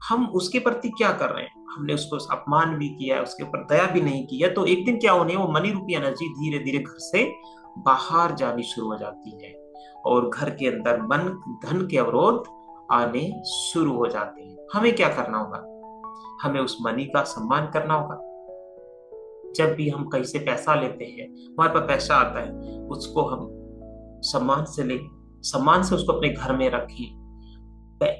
हम उसके प्रति क्या कर रहे हैं, हमने उसको अपमान भी किया है, उसके ऊपर दया भी नहीं की है। तो एक दिन क्या होने, वो मनी रूपी एनर्जी धीरे धीरे घर से बाहर जानी शुरू हो जाती है और घर के अंदर मन धन के अवरोध आने शुरू हो जाते हैं। हमें क्या करना होगा, हमें उस मनी का सम्मान करना होगा। जब भी हम कहीं से पैसा लेते हैं, हमारे पास पैसा आता है, उसको हम सम्मान से ले, सम्मान से उसको अपने घर में रखें।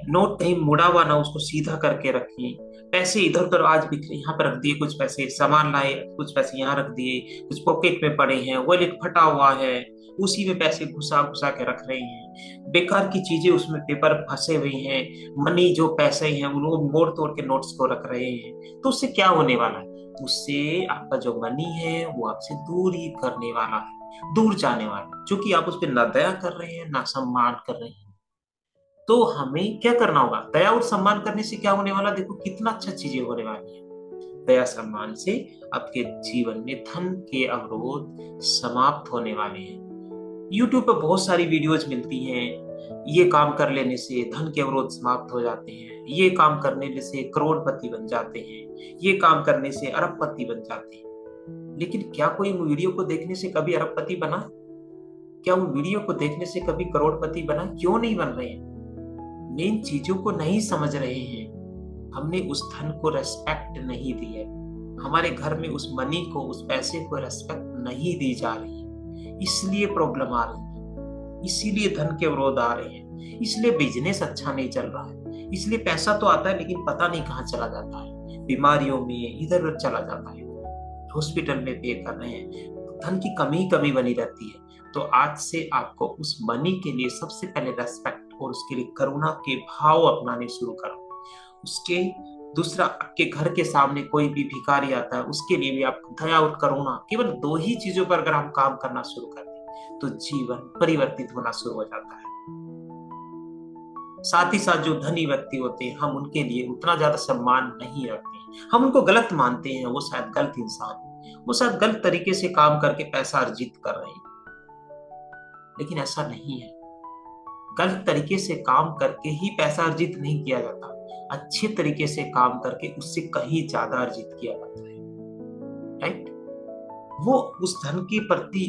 नोट कहीं मुड़ा हुआ ना, उसको सीधा करके रखें। पैसे इधर उधर आज बिखरे, यहाँ पर रख दिए, कुछ पैसे सामान लाए, कुछ पैसे यहाँ रख दिए, कुछ पॉकेट में पड़े हैं, वॉलेट फटा हुआ है, उसी में पैसे घुसा घुसा के रख रहे हैं, बेकार की चीजें उसमें पेपर फंसे हुए हैं, मनी जो पैसे हैं वो लोग मोड़ तोड़ के नोट्स को रख रहे हैं। तो उससे क्या होने वाला है, उससे आपका जो मनी है वो आपसे दूर ही करने वाला है, दूर जाने वाला है, क्योंकि आप उस पर ना दया कर रहे हैं ना सम्मान कर रहे हैं। तो हमें क्या करना होगा, दया और सम्मान करने से क्या होने वाला, देखो कितना अच्छा चीजें होने वाली है। दया सम्मान से आपके जीवन में धन के अवरोध समाप्त होने वाले हैं। YouTube पर बहुत सारी वीडियोज मिलती हैं, ये काम कर लेने से धन के अवरोध समाप्त हो जाते हैं, ये काम करने से करोड़पति बन जाते हैं, ये काम करने से अरबपति बन जाते हैं। लेकिन क्या कोई उन वीडियो को देखने से कभी अरबपति बना, क्या उन वीडियो को देखने से कभी करोड़पति बना, क्यों नहीं बन रहे हैं। मेन चीजों को नहीं समझ रहे हैं, हमने उस धन को रेस्पेक्ट नहीं दी है, हमारे घर में उस मनी को, उस पैसे को रेस्पेक्ट नहीं दी जा रही है, इसलिए प्रॉब्लम आ रही है, इसीलिए धन के अवरोध आ रहे हैं, इसलिए बिजनेस अच्छा नहीं चल रहा है, इसलिए पैसा तो आता है लेकिन पता नहीं कहाँ चला जाता है, बीमारियों में इधर उधर चला जाता है, हॉस्पिटल में पे कर रहे हैं, धन की कमी कमी बनी रहती है। तो आज से आपको उस मनी के लिए सबसे पहले रेस्पेक्ट और उसके लिए करुणा के भाव अपनाने शुरू करो। उसके दूसरा, आपके घर के सामने कोई भी भिखारी आता है, उसके लिए भी आप दया और करुणा, केवल दो ही चीजों पर अगर हम काम करना शुरू कर दें तो जीवन परिवर्तित होना शुरू हो जाता है। साथ ही साथ जो धनी व्यक्ति होते हैं, हम उनके लिए उतना ज्यादा सम्मान नहीं रखते हैं, हम उनको गलत मानते हैं, वो शायद गलत इंसान है, वो शायद गलत तरीके से काम करके पैसा अर्जित कर रहे हैं। लेकिन ऐसा नहीं है, गलत तरीके से काम करके ही पैसा अर्जित नहीं किया जाता, अच्छे तरीके से काम करके उससे कहीं ज्यादा अर्जित किया जाता है। राइट, वो उस धन के प्रति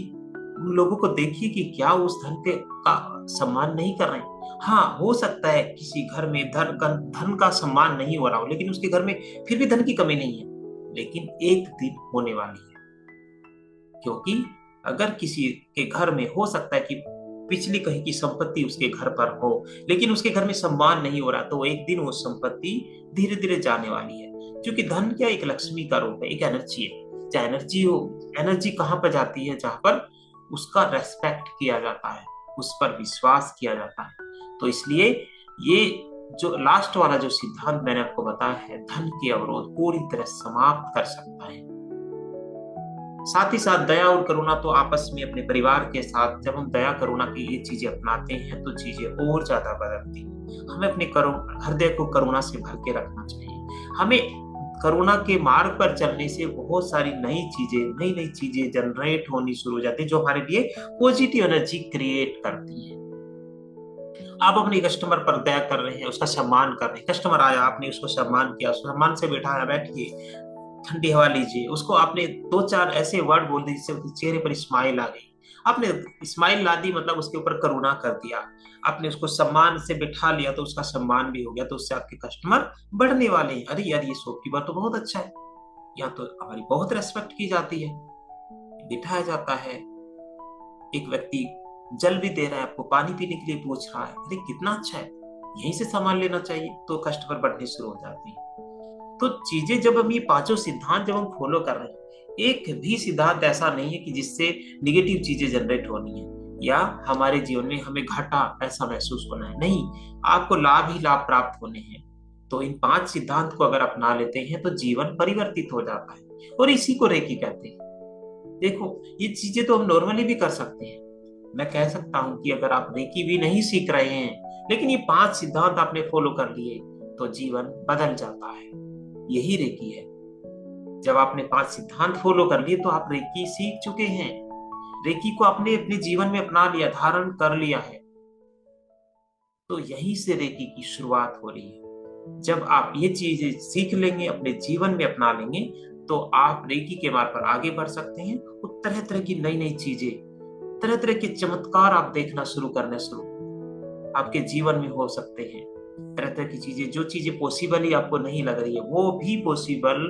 उन लोगों को देखिए कि क्या उस धन के का सम्मान नहीं कर रहे हैं। हाँ, हो सकता है किसी घर में धन का सम्मान नहीं हो रहा हो, लेकिन उसके घर में फिर भी धन की कमी नहीं है, लेकिन एक दिन होने वाली है। क्योंकि अगर किसी के घर में हो सकता है कि पिछली कहीं की संपत्ति उसके घर पर हो, लेकिन उसके घर में सम्मान नहीं हो रहा, तो एक दिन वो संपत्ति धीरे धीरे जाने वाली है। क्योंकि धन क्या, एक लक्ष्मी का रूप है, एक एनर्जी है। चाहे एनर्जी हो, एनर्जी कहाँ पर जाती है, जहां पर उसका रेस्पेक्ट किया जाता है, उस पर विश्वास किया जाता है। तो इसलिए ये जो लास्ट वाला जो सिद्धांत मैंने आपको बताया है, धन के अवरोध पूरी तरह समाप्त कर सकता है। साथ ही साथ दया और करुणा तो आपस में अपने परिवार के साथ जब हम दया करुणा की ये चीजें अपनाते हैं तो चीजें और ज्यादा बदलती हैं। हमें अपने हृदय को करुणा से भर के रखना चाहिए। हमें करुणा के मार्ग पर चलने से बहुत सारी नई नई चीजें जनरेट होनी शुरू हो जाती है, जो हमारे लिए पॉजिटिव एनर्जी क्रिएट करती है। आप अपने कस्टमर पर दया कर रहे हैं, उसका सम्मान कर रहे हैं, कस्टमर आया, आपने उसको सम्मान किया, उसको सम्मान से बैठाया, बैठिए, ठंडी हवा लीजिए, उसको आपने दो चार ऐसे वर्ड बोल दिए जिससे उसके चेहरे पर स्माइल आ गई। आपने स्माइल ला दी, मतलब उसके ऊपर करुणा कर दिया, आपने उसको सम्मान से बिठा लिया तो उसका सम्मान भी हो गया, तो उससे आपके कस्टमर बढ़ने वाले हैं। अरे यार, ये शॉपकीपर तो बहुत अच्छा है, यहाँ तो हमारी बहुत रेस्पेक्ट की जाती है, बिठाया जाता है। एक व्यक्ति जल भी दे रहा है, आपको पानी पीने के लिए पूछ रहा है, अरे कितना अच्छा है, यहीं से सामान लेना चाहिए, तो कस्टमर बढ़ने शुरू हो जाते हैं। तो चीजें जब हम ये पांचों सिद्धांत जब हम फॉलो कर रहे हैं, एक भी सिद्धांत ऐसा नहीं है कि जिससे निगेटिव चीजें जनरेट होनी है या हमारे जीवन में हमें घाटा ऐसा महसूस होना है। नहीं, आपको लाभ ही लाभ प्राप्त होने हैं। तो इन 5 सिद्धांत को अगर अपना लेते हैं तो जीवन परिवर्तित हो जाता है, और इसी को रेकी कहते हैं। देखो, ये चीजें तो हम नॉर्मली भी कर सकते हैं। मैं कह सकता हूं कि अगर आप रेकी भी नहीं सीख रहे हैं, लेकिन ये 5 सिद्धांत आपने फॉलो कर लिए, तो जीवन बदल जाता है। यही रेकी है। जब आपने 5 सिद्धांत फॉलो कर लिए तो आप रेकी सीख चुके हैं। रेकी को आपने अपने जीवन में अपना लिया, धारण कर लिया है। तो यहीं से रेकी की शुरुआत हो रही है। जब आप ये चीजें सीख लेंगे, अपने जीवन में अपना लेंगे, तो आप रेकी के मार्ग पर आगे बढ़ सकते हैं। और तरह तरह की नई नई चीजें, तरह तरह के चमत्कार आप देखना शुरू करने शुरू आपके जीवन में हो सकते हैं। तरह तरह की चीजें, जो चीजें पॉसिबल ही आपको नहीं लग रही है, वो भी पॉसिबल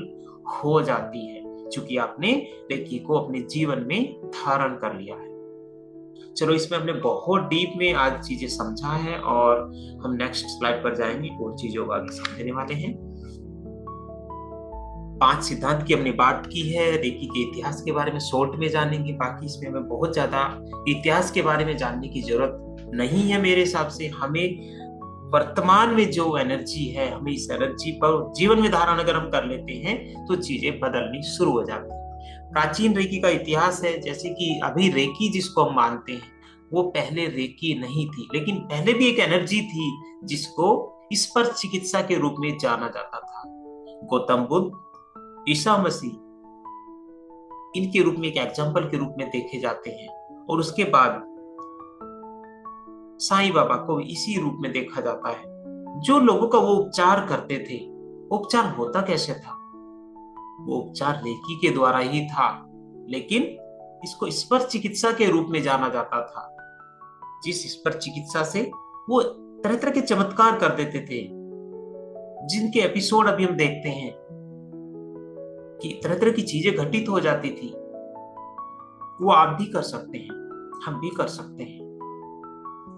हो जाती है, क्योंकि आपने रेकी को अपने जीवन में धारण कर लिया है। चलो, इसमें हमने बहुत डीप में आज चीजें समझा है, और हम नेक्स्ट स्लाइड पर जाएंगे और चीजों को आगे समझने वाले हैं। 5 सिद्धांत की हमने बात की है। रेकी के इतिहास के बारे में शॉर्ट में जानेंगे। बाकी इसमें हमें बहुत ज्यादा इतिहास के बारे में जानने की जरूरत नहीं है। मेरे हिसाब से हमें वर्तमान में जो एनर्जी है, हमें इस एनर्जी पर जीवन में धारण अगर हम कर लेते हैं तो चीजें बदलनी शुरू हो जाती हैं। प्राचीन रेकी का इतिहास है, जैसे कि अभी रेकी जिसको हम मानते हैं, वो पहले रेकी नहीं थी, लेकिन पहले भी एक एनर्जी थी जिसको स्पर्श चिकित्सा के रूप में जाना जाता था। गौतम बुद्ध, ईसा मसीह इनके रूप में एक एग्जाम्पल के रूप में देखे जाते हैं, और उसके बाद साईं बाबा को इसी रूप में देखा जाता है। जो लोगों का वो उपचार करते थे, उपचार होता कैसे था? वो उपचार रेकी के द्वारा ही था, लेकिन इसको स्पर्श चिकित्सा के रूप में जाना जाता था। जिस स्पर्श चिकित्सा से वो तरह तरह के चमत्कार कर देते थे, जिनके एपिसोड अभी हम देखते हैं कि तरह तरह की चीजें घटित हो जाती थी, वो आप भी कर सकते हैं, हम भी कर सकते हैं।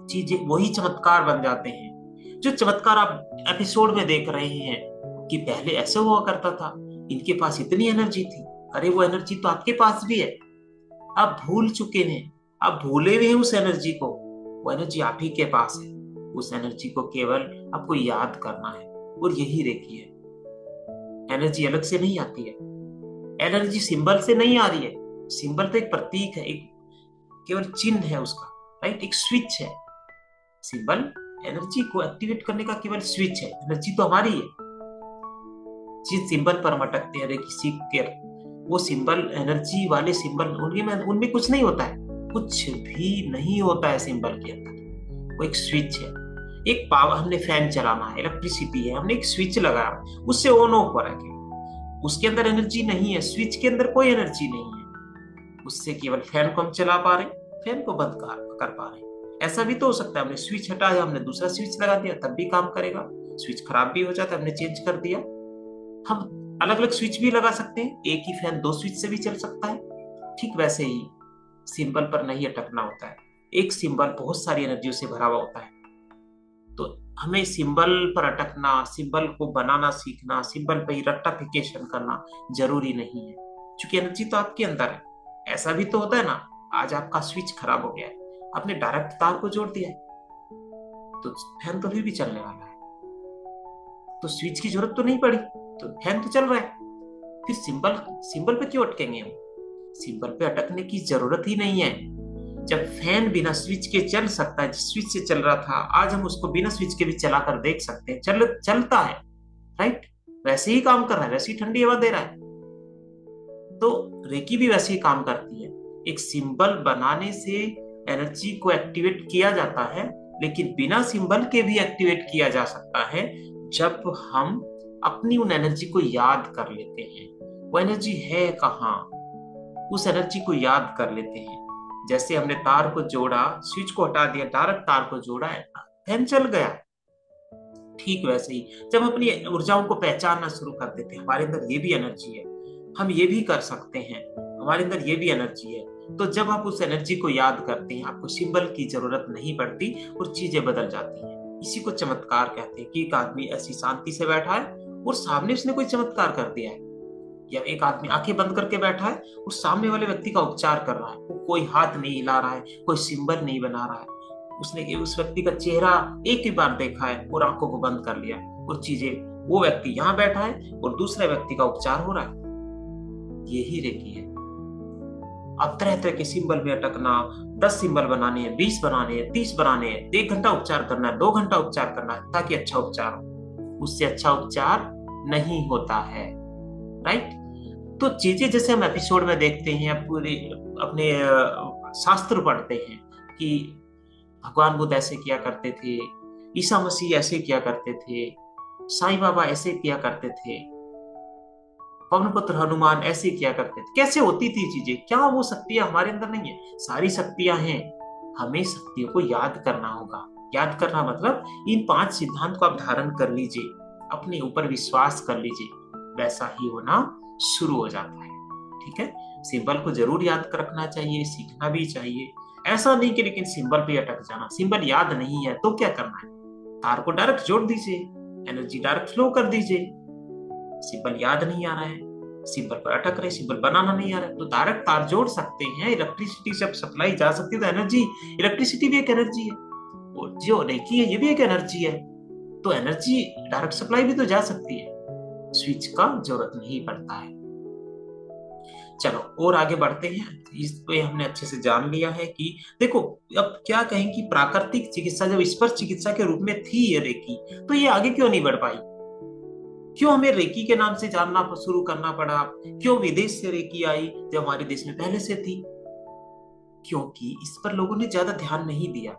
चीजें वही चमत्कार बन जाते हैं जो चमत्कार आप एपिसोड में देख रहे हैं कि पहले ऐसे हुआ करता था, इनके पास इतनी एनर्जी थी। अरे, वो एनर्जी तो आपके पास भी है, आप भूल चुके हैं, आप भूले हुए हैं उस एनर्जी को। वो एनर्जी आप ही के पास है। उस एनर्जी को केवल आपको याद करना है, और यही रेकी है। एनर्जी अलग से नहीं आती है, एनर्जी सिंबल से नहीं आ रही है। सिंबल तो एक प्रतीक है, एक केवल चिन्ह है उसका, राइट? एक स्विच है। सिंबल एनर्जी को एक्टिवेट करने का केवल स्विच है, एनर्जी तो हमारी है। जिस सिंबल पर हम अटकते हैं रेकी सीख कर, वो सिंबल, एनर्जी वाले सिंबल, उनमें कुछ नहीं होता है, कुछ भी नहीं होता है सिंबल के अंदर। वो एक स्विच है, एक पावर। हमने फैन चलाना है, इलेक्ट्रिसिटी है, हमने एक स्विच लगाया, उससे ऑन ऑफ हो रहा है। उसके अंदर एनर्जी नहीं है, स्विच के अंदर कोई एनर्जी नहीं है। उससे केवल फैन को हम चला पा रहे, फैन को बंद कर पा रहे। ऐसा भी तो हो सकता है, हमने स्विच हटाया, हमने दूसरा स्विच लगा दिया, तब भी काम करेगा। स्विच खराब भी हो जाता है, हमने चेंज कर दिया। हम अलग अलग स्विच भी लगा सकते हैं, एक ही फैन 2 स्विच से भी चल सकता है। ठीक वैसे ही सिंबल पर नहीं अटकना होता है। एक सिंबल बहुत सारी एनर्जियों से भरा हुआ होता है, तो हमें सिंबल पर अटकना, सिंबल को बनाना सीखना, सिंबल पर ही रट्टाफिकेशन करना जरूरी नहीं है, क्योंकि एनर्जी तो आपके अंदर है। ऐसा भी तो होता है ना, आज आपका स्विच खराब हो गया है, आपने डायरेक्ट तार को जोड़ दिया है, तो फैन तो फिर भी चलने वाला है, तो स्विच की जरूरत तो नहीं पड़ी, तो फैन तो चल रहा है। फिर सिंबल सिंबल पे क्यों अटकेंगे हम? सिंबल पे अटकने की जरूरत ही नहीं है। जब फैन बिना स्विच के चल सकता है, जिस स्विच से चल रहा था, आज हम उसको बिना स्विच के भी चलाकर देख सकते हैं, चलता है, राइट? वैसे ही काम कर रहा है, वैसे ही ठंडी हवा दे रहा है। तो रेकी भी वैसे ही काम करती है। एक सिंबल बनाने से एनर्जी को एक्टिवेट किया जाता है, लेकिन बिना सिंबल के भी एक्टिवेट किया जा सकता है, जब हम अपनी उन एनर्जी को याद कर लेते हैं। वो एनर्जी है कहाँ, उस एनर्जी को याद कर लेते हैं। जैसे हमने तार को जोड़ा, स्विच को हटा दिया, डायरेक्ट तार को जोड़ा है, फैन चल गया। ठीक वैसे ही जब हम अपनी ऊर्जाओं को पहचानना शुरू कर देते हैं, हमारे अंदर ये भी एनर्जी है, हम ये भी कर सकते हैं, हमारे अंदर ये भी एनर्जी है, तो जब आप उस एनर्जी को याद करते हैं, आपको सिंबल की जरूरत नहीं पड़ती और चीजें बदल जाती हैं। इसी को चमत्कार कहते हैं कि एक आदमी ऐसी शांति से बैठा है और सामने उसने कोई चमत्कार कर दिया है। या एक आदमी आंखें बंद करके बैठा है और सामने वाले व्यक्ति का उपचार कर रहा है, वो कोई हाथ नहीं हिला रहा है, कोई सिंबल नहीं बना रहा है, उसने उस व्यक्ति का चेहरा एक ही बार देखा है और आंखों को बंद कर लिया और चीजें, वो व्यक्ति यहाँ बैठा है और दूसरे व्यक्ति का उपचार हो रहा है। यही रेकी है। अब तरह तरह के सिंबल में अटकना, 10 सिंबल बनाने हैं, 20 बनाने हैं, 30 बनाने हैं, 1 घंटा उपचार करना है, 2 घंटा उपचार करना है ताकि अच्छा उपचार हो। उससे अच्छा उपचार नहीं होता है। राइट। तो चीजें जैसे हम एपिसोड में देखते हैं, पूरे अपने शास्त्र पढ़ते हैं कि भगवान बुद्ध ऐसे किया करते थे, ईसा मसीह ऐसे किया करते थे, साईं बाबा ऐसे किया करते थे, पवन पुत्र हनुमान ऐसे किया करते थे। कैसे होती थी चीजें? क्या वो शक्तियां हमारे अंदर नहीं है? सारी शक्तियां हैं। हमें शक्तियों को याद करना होगा। याद करना मतलब इन 5 सिद्धांत को आप धारण कर लीजिए, अपने ऊपर विश्वास कर लीजिए, वैसा ही होना शुरू हो जाता है। ठीक है। सिंबल को जरूर याद रखना चाहिए, सीखना भी चाहिए। ऐसा नहीं कि लेकिन सिंबल पे अटक जाना। सिंबल याद नहीं है तो क्या करना है? तार को डायरेक्ट जोड़ दीजिए, एनर्जी डायरेक्ट फ्लो कर दीजिए। सिंबल याद नहीं आ रहा है, सिंबल पर अटक रहे, सिंबल बनाना नहीं आ रहा है, तो डायरेक्ट तार जोड़ सकते हैं। इलेक्ट्रिसिटी जब सप्लाई जा सकती है तो एनर्जी, इलेक्ट्रिसिटी भी एक एनर्जी है, और जो रेकी है ये भी एक एनर्जी है। तो एनर्जी डायरेक्ट सप्लाई भी तो जा सकती है, स्विच का जरूरत नहीं पड़ता है। चलो और आगे बढ़ते हैं। इस पे हमने अच्छे से जान लिया है कि देखो, अब क्या कहें कि प्राकृतिक चिकित्सा जब स्पर्श चिकित्सा के रूप में थी ये रेकी, तो ये आगे क्यों नहीं बढ़ पाई? क्यों हमें रेकी के नाम से जानना शुरू करना पड़ा? क्यों विदेश से रेकी आई जब हमारे देश में पहले से थी? क्योंकि इस पर लोगों ने ज्यादा ध्यान नहीं दिया।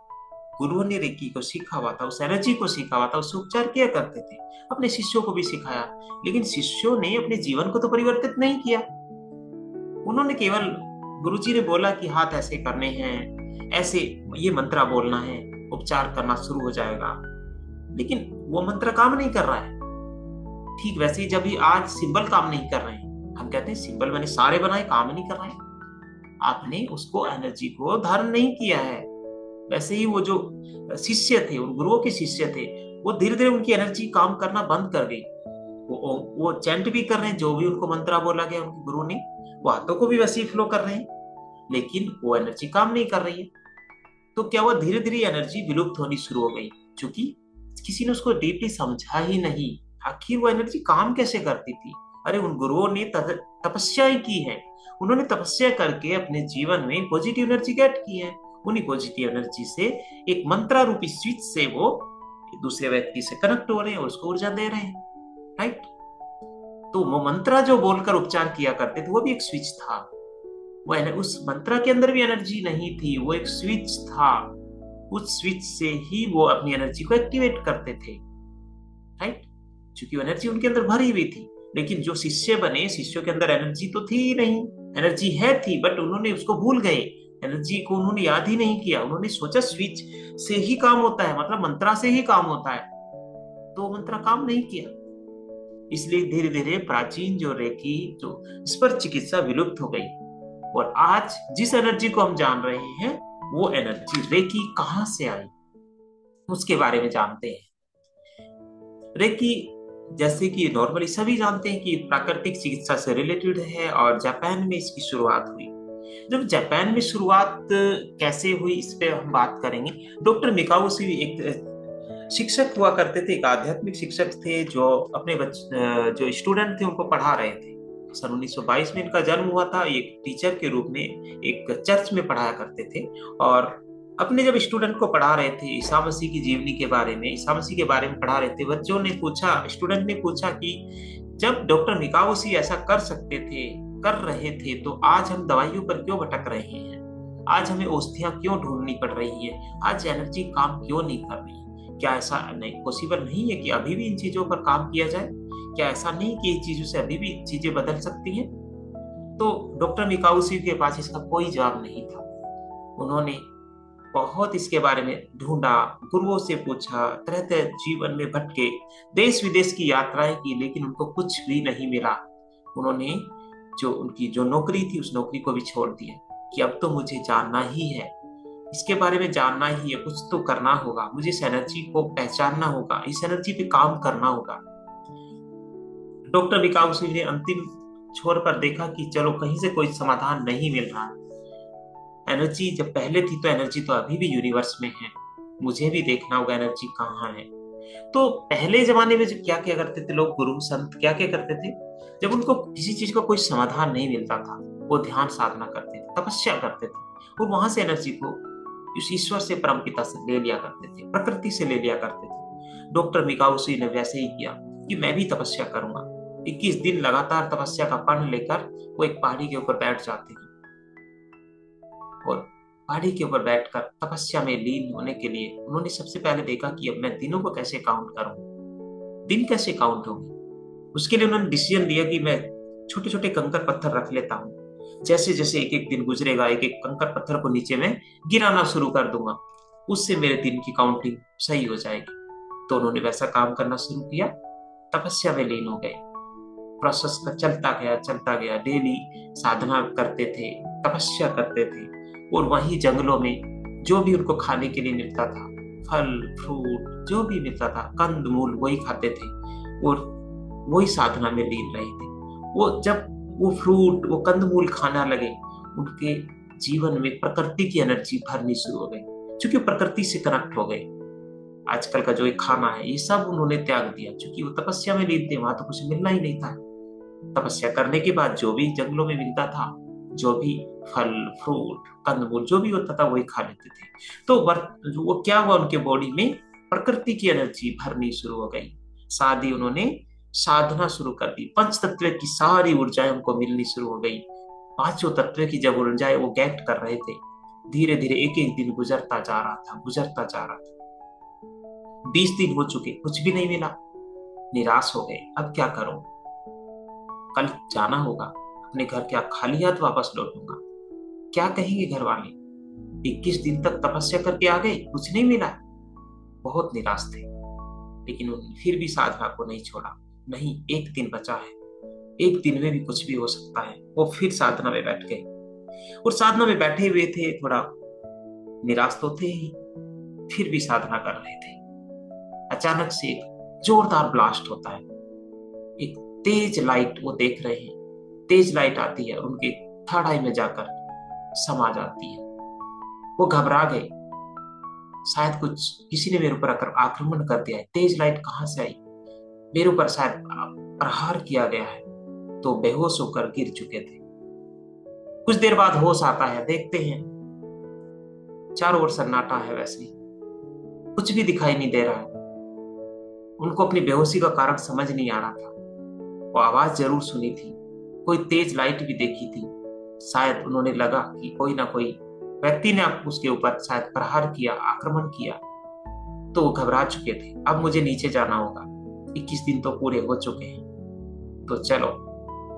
गुरुओं ने रेकी को सीखा हुआ था, उस एनर्जी को सीखा हुआ था, उससे उपचार किया करते थे, अपने शिष्यों को भी सिखाया। लेकिन शिष्यों ने अपने जीवन को तो परिवर्तित नहीं किया। उन्होंने केवल, गुरुजी ने बोला कि हाथ ऐसे करने हैं, ऐसे ये मंत्र बोलना है, उपचार करना शुरू हो जाएगा, लेकिन वो मंत्र काम नहीं कर रहा है। ठीक वैसे ही जब भी आज सिंबल काम नहीं कर रहे हैं, हम कहते हैं सिंबल मैंने सारे बनाए, काम नहीं कर रहे हैं, आपने उसको एनर्जी को धारण नहीं किया है। वैसे ही वो जो शिष्य थे और गुरुओं के शिष्य थे, वो धीरे धीरे उनकी एनर्जी काम करना बंद कर गई। वो चैंट भी कर रहे हैं, जो भी उनको मंत्र बोला गया उनके गुरु ने, वो हाथों को भी वैसे ही फ्लो कर रहे हैं, लेकिन वो एनर्जी काम नहीं कर रही है। तो क्या हुआ? धीरे धीरे एनर्जी विलुप्त होनी शुरू हो गई, क्योंकि किसी ने उसको डीपली समझा ही नहीं आखिर वो एनर्जी काम कैसे करती थी। अरे उन गुरुओं ने तपस्या ही की है, उन्होंने तपस्या करके अपने जीवन में पॉजिटिव एनर्जी गेट की है। उन्हीं पॉजिटिव एनर्जी से एक मंत्रा रूपी स्विच से वो दूसरे व्यक्ति से कनेक्ट हो रहे हैं और उसको ऊर्जा दे रहे हैं। राइट। तो वो मंत्रा जो बोलकर उपचार किया करते थे वो भी एक स्विच था। वो उस मंत्रा के अंदर भी एनर्जी नहीं थी, वो एक स्विच था। उस स्विच से ही वो अपनी एनर्जी को एक्टिवेट करते थे। राइट। क्योंकि वो एनर्जी उनके अंदर भरी हुई थी। लेकिन जो शिष्य बने, शिष्यों के अंदर एनर्जी तो थी ही नहीं। एनर्जी है थी, बट उन्होंने उसको भूल गए, एनर्जी को उन्होंने याद ही नहीं किया। उन्होंने सोचा स्विच से ही काम होता है, मतलब मंत्रा से ही काम होता है, तो मंत्रा काम नहीं किया। इसलिए धीरे धीरे प्राचीन जो रेकी, जो स्पर्श चिकित्सा विलुप्त हो गई। और आज जिस एनर्जी को हम जान रहे हैं, वो एनर्जी रेकी कहां से आई, उसके बारे में जानते हैं। रेकी जैसे कि नॉर्मली सभी जानते हैं कि प्राकृतिक चिकित्सा से रिलेटेड है, और जापान में इसकी शुरुआत हुई। जब जापान में शुरुआत कैसे हुई, इस पे हम बात करेंगे। डॉक्टर मिकाओशी एक शिक्षक हुआ करते थे, एक आध्यात्मिक शिक्षक थे, जो अपने जो स्टूडेंट थे उनको पढ़ा रहे थे। सन 1922 में इनका जन्म हुआ था। एक टीचर के रूप में एक चर्च में पढ़ाया करते थे, और अपने जब स्टूडेंट को पढ़ा रहे थे ईसा मसीह की जीवनी के बारे में, ईसा मसीह के बारे में पढ़ा रहे थे, बच्चों ने पूछा, स्टूडेंट ने पूछा कि जब डॉक्टर मिकाओशी ऐसा कर सकते थे, कर रहे थे, तो आज हम दवाइयों पर क्यों भटक रहे हैं? आज हमें औषधियां क्यों ढूंढनी पड़ रही है? आज एनर्जी काम क्यों नहीं कर रही? क्या ऐसा नहीं पॉसिबल नहीं है कि अभी भी इन चीजों पर काम किया जाए? क्या ऐसा नहीं कि इन चीजों से अभी भी चीजें बदल सकती हैं? तो डॉक्टर मिकाओशी के पास इसका कोई जवाब नहीं था। उन्होंने बहुत इसके बारे में ढूंढा, गुरुओं से पूछा, तरह तरह जीवन में भटके, देश विदेश की यात्राएं की, लेकिन उनको कुछ भी नहीं मिला। उन्होंने जो उनकी जो नौकरी थी, उस नौकरी को भी छोड़ दिया कि अब तो मुझे जानना ही है, इसके बारे में जानना ही है, कुछ तो करना होगा, मुझे इस एनर्जी को पहचानना होगा, इस एनर्जी पे काम करना होगा। डॉक्टर मिकाओशी ने अंतिम छोड़कर देखा कि चलो कहीं से कोई समाधान नहीं मिल रहा। एनर्जी जब पहले थी तो एनर्जी तो अभी भी यूनिवर्स में है, मुझे भी देखना होगा एनर्जी कहाँ है। तो पहले जमाने में जो क्या क्या करते थे लोग, गुरु संत क्या क्या करते थे, जब उनको किसी चीज का कोई समाधान नहीं मिलता था, वो ध्यान साधना करते थे, तपस्या करते थे, और वहां से एनर्जी को उस ईश्वर से, परमपिता से ले लिया करते थे, प्रकृति से ले लिया करते थे। डॉक्टर मिकाउसी ने वैसे ही किया कि मैं भी तपस्या करूंगा। 21 दिन लगातार तपस्या का पर्ण लेकर वो एक पहाड़ी के ऊपर बैठ जाते हैं, और पहाड़ी के ऊपर बैठकर तपस्या में लीन होने के लिए उन्होंने सबसे पहले देखा कि अब मैं दिनों को कैसे काउंट करूं, दिन कैसे काउंट होंगे। उसके लिए उन्होंने डिसीजन लिया कि मैं छोटे छोटे कंकर पत्थर रख लेता हूँ, जैसे जैसे एक एक दिन गुजरेगा एक एक कंकर पत्थर को नीचे में गिराना शुरू कर दूंगा, उससे मेरे दिन की काउंटिंग सही हो जाएगी। तो उन्होंने वैसा काम करना शुरू किया, तपस्या में लीन हो गए। प्रोसेस का चलता गया, डेली साधना करते थे, तपस्या करते थे, और वहीं जंगलों में जो भी उनको खाने के लिए मिलता था, फल फ्रूट जो भी मिलता था, कंद मूल वही खाते थे, और वही साधना में लीन रहे थे। वो जब वो फ्रूट वो कंदमूल खाना लगे, उनके जीवन में प्रकृति की एनर्जी भरनी शुरू हो गई, क्योंकि प्रकृति से कनेक्ट हो गए। आजकल का जो ये खाना है ये सब उन्होंने त्याग दिया, क्योंकि वो तपस्या में लीन थे, वहां तो कुछ मिलना ही नहीं था। तपस्या करने के बाद जो भी जंगलों में मिलता था, जो भी फल फ्रूट कंदमूल जो भी होता था वही खा लेते थे। तो वो क्या हुआ, उनके बॉडी में प्रकृति की एनर्जी भरनी शुरू हो गई। साथ ही उन्होंने साधना शुरू कर दी, पंच तत्व की सारी ऊर्जाएं उनको मिलनी शुरू हो गई। पांचों तत्व की जब ऊर्जाएं वो गैट कर रहे थे, धीरे धीरे एक एक दिन गुजरता जा रहा था, गुजरता जा रहा था। 20 दिन हो चुके, कुछ भी नहीं मिला। निराश हो गए, अब क्या करूं, कल जाना होगा, अपने घर क्या खाली हाथ वापस लौटूंगा, क्या कहेंगे घर वाले। 21 दिन तक तपस्या करके आ गए, कुछ नहीं मिला। बहुत निराश थे, लेकिन उन्होंने फिर भी साधना को नहीं छोड़ा। नहीं, एक दिन बचा है, एक दिन में भी कुछ भी हो सकता है। वो फिर साधना में बैठ गए, और साधना में बैठे हुए थे, थोड़ा निराश तो थे ही, फिर भी साधना कर रहे थे। अचानक से एक जोरदार ब्लास्ट होता है, एक तेज लाइट वो देख रहे हैं, तेज लाइट आती है और उनके थर्ड आई में जाकर समा जाती है। वो घबरा गए, शायद कुछ किसी ने मेरे ऊपर आक्रमण कर दिया है, तेज लाइट कहां से आई, मेरे ऊपर शायद प्रहार किया गया है। तो बेहोश होकर गिर चुके थे। कुछ देर बाद होश आता है, देखते हैं चारों ओर सन्नाटा है, वैसे ही कुछ भी दिखाई नहीं दे रहा है। उनको अपनी बेहोशी का कारण समझ नहीं आ रहा था। वो आवाज जरूर सुनी थी, कोई तेज लाइट भी देखी थी, शायद उन्होंने लगा कि कोई ना कोई व्यक्ति ने उसके ऊपर शायद प्रहार किया, आक्रमण किया। तो वो घबरा चुके थे, अब मुझे नीचे जाना होगा, 21 दिन तो पूरे हो चुके हैं। तो चलो,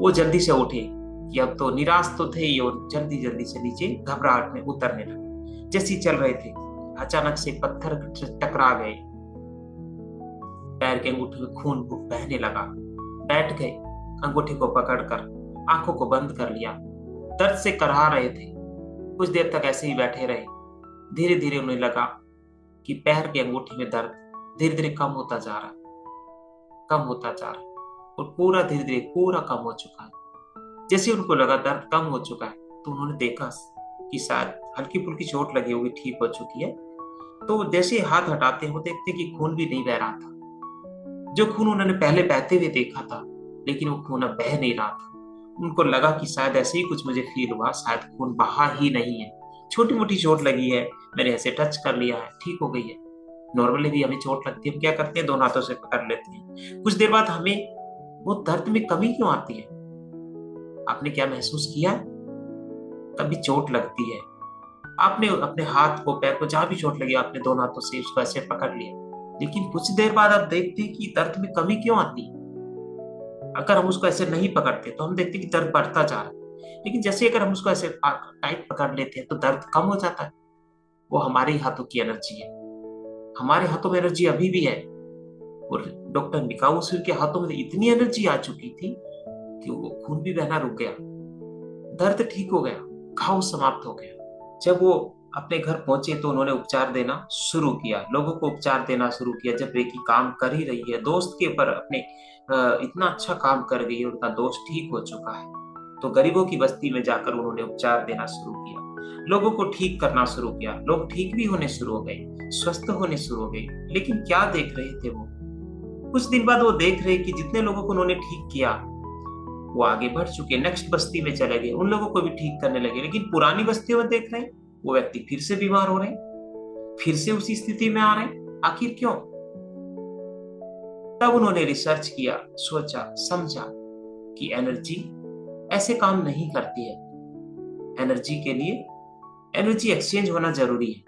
वो जल्दी से उठे कि अब तो निराश तो थे ही, और जल्दी जल्दी से नीचे घबराहट में उतरने लगे। जैसे ही चल रहे थे, अचानक से पत्थर टकरा गए, पैर के अंगूठे में खून बहने लगा। बैठ गए, अंगूठे को पकड़कर आंखों को बंद कर लिया। दर्द से करहा रहे थे, कुछ देर तक ऐसे ही बैठे रहे। धीरे धीरे उन्हें लगा कि पैर के अंगूठे में दर्द धीरे धीरे कम होता जा रहा, कम होता जा रहा, और पूरा धीरे धीरे पूरा कम हो चुका है। जैसे उनको लगा दर्द कम हो चुका है, तो उन्होंने देखा कि शायद हल्की फुल्की चोट लगी होगी, ठीक हो चुकी है। तो जैसे हाथ हटाते हैं, वो देखते कि खून भी नहीं बह रहा था। जो खून उन्होंने पहले बहते हुए देखा था, लेकिन वो खून अब बह नहीं रहा था। उनको लगा कि शायद ऐसे ही कुछ मुझे फील हुआ, शायद खून बहा ही नहीं है, छोटी मोटी चोट लगी है, मैंने ऐसे टच कर लिया है, ठीक हो गई है। नॉर्मली भी हमें चोट लगती है, हम क्या करते हैं, दोनों हाथों से पकड़ लेते हैं। कुछ देर बाद हमें वो दर्द में कमी क्यों आती है? आपने क्या महसूस किया? कभी चोट लगती है, आपने अपने हाथ को, पैर को, जहां भी चोट लगी, आपने दोनों हाथों से उसको ऐसे पकड़ लिया, लेकिन कुछ देर बाद आप देखते हैं कि दर्द में कमी क्यों आती है। अगर हम उसको ऐसे नहीं पकड़ते तो हम देखते हैं कि दर्द बढ़ता जा रहा है, लेकिन जैसे अगर हम उसको ऐसे टाइट पकड़ लेते हैं तो दर्द कम हो जाता है। वो हमारे ही हाथों की एनर्जी है, हमारे हाथों में एनर्जी अभी भी है। और डॉक्टर मिकाउसु के हाथों में इतनी एनर्जी आ चुकी थी कि वो खून भी बहना रुक गया, दर्द ठीक हो गया, घाव समाप्त हो गया। जब वो अपने घर पहुंचे तो उन्होंने उपचार देना शुरू किया, लोगों को उपचार देना शुरू किया। जब रेकी काम कर ही रही है, दोस्त के ऊपर अपने इतना अच्छा काम कर गई है, उनका दोस्त ठीक हो चुका है, तो गरीबों की बस्ती में जाकर उन्होंने उपचार देना शुरू किया, लोगों को ठीक करना शुरू किया। लोग ठीक भी होने शुरू हो गए, स्वस्थ होने शुरू हो गए। लेकिन क्या देख रहे थे वो? कुछ दिन बाद वो देख रहे कि जितने लोगों को उन्होंने ठीक किया वो आगे बढ़ चुके, नेक्स्ट बस्ती में चले गए, उन लोगों को भी ठीक करने लगे। लेकिन पुरानी बस्ती में देख रहे हैं वो व्यक्ति फिर से बीमार हो रहे हैं, फिर से उसी स्थिति में आ रहे हैं। आखिर क्यों? तब उन्होंने रिसर्च किया, सोचा, समझा कि एनर्जी ऐसे काम नहीं करती है। एनर्जी के लिए एनर्जी एक्सचेंज होना जरूरी है।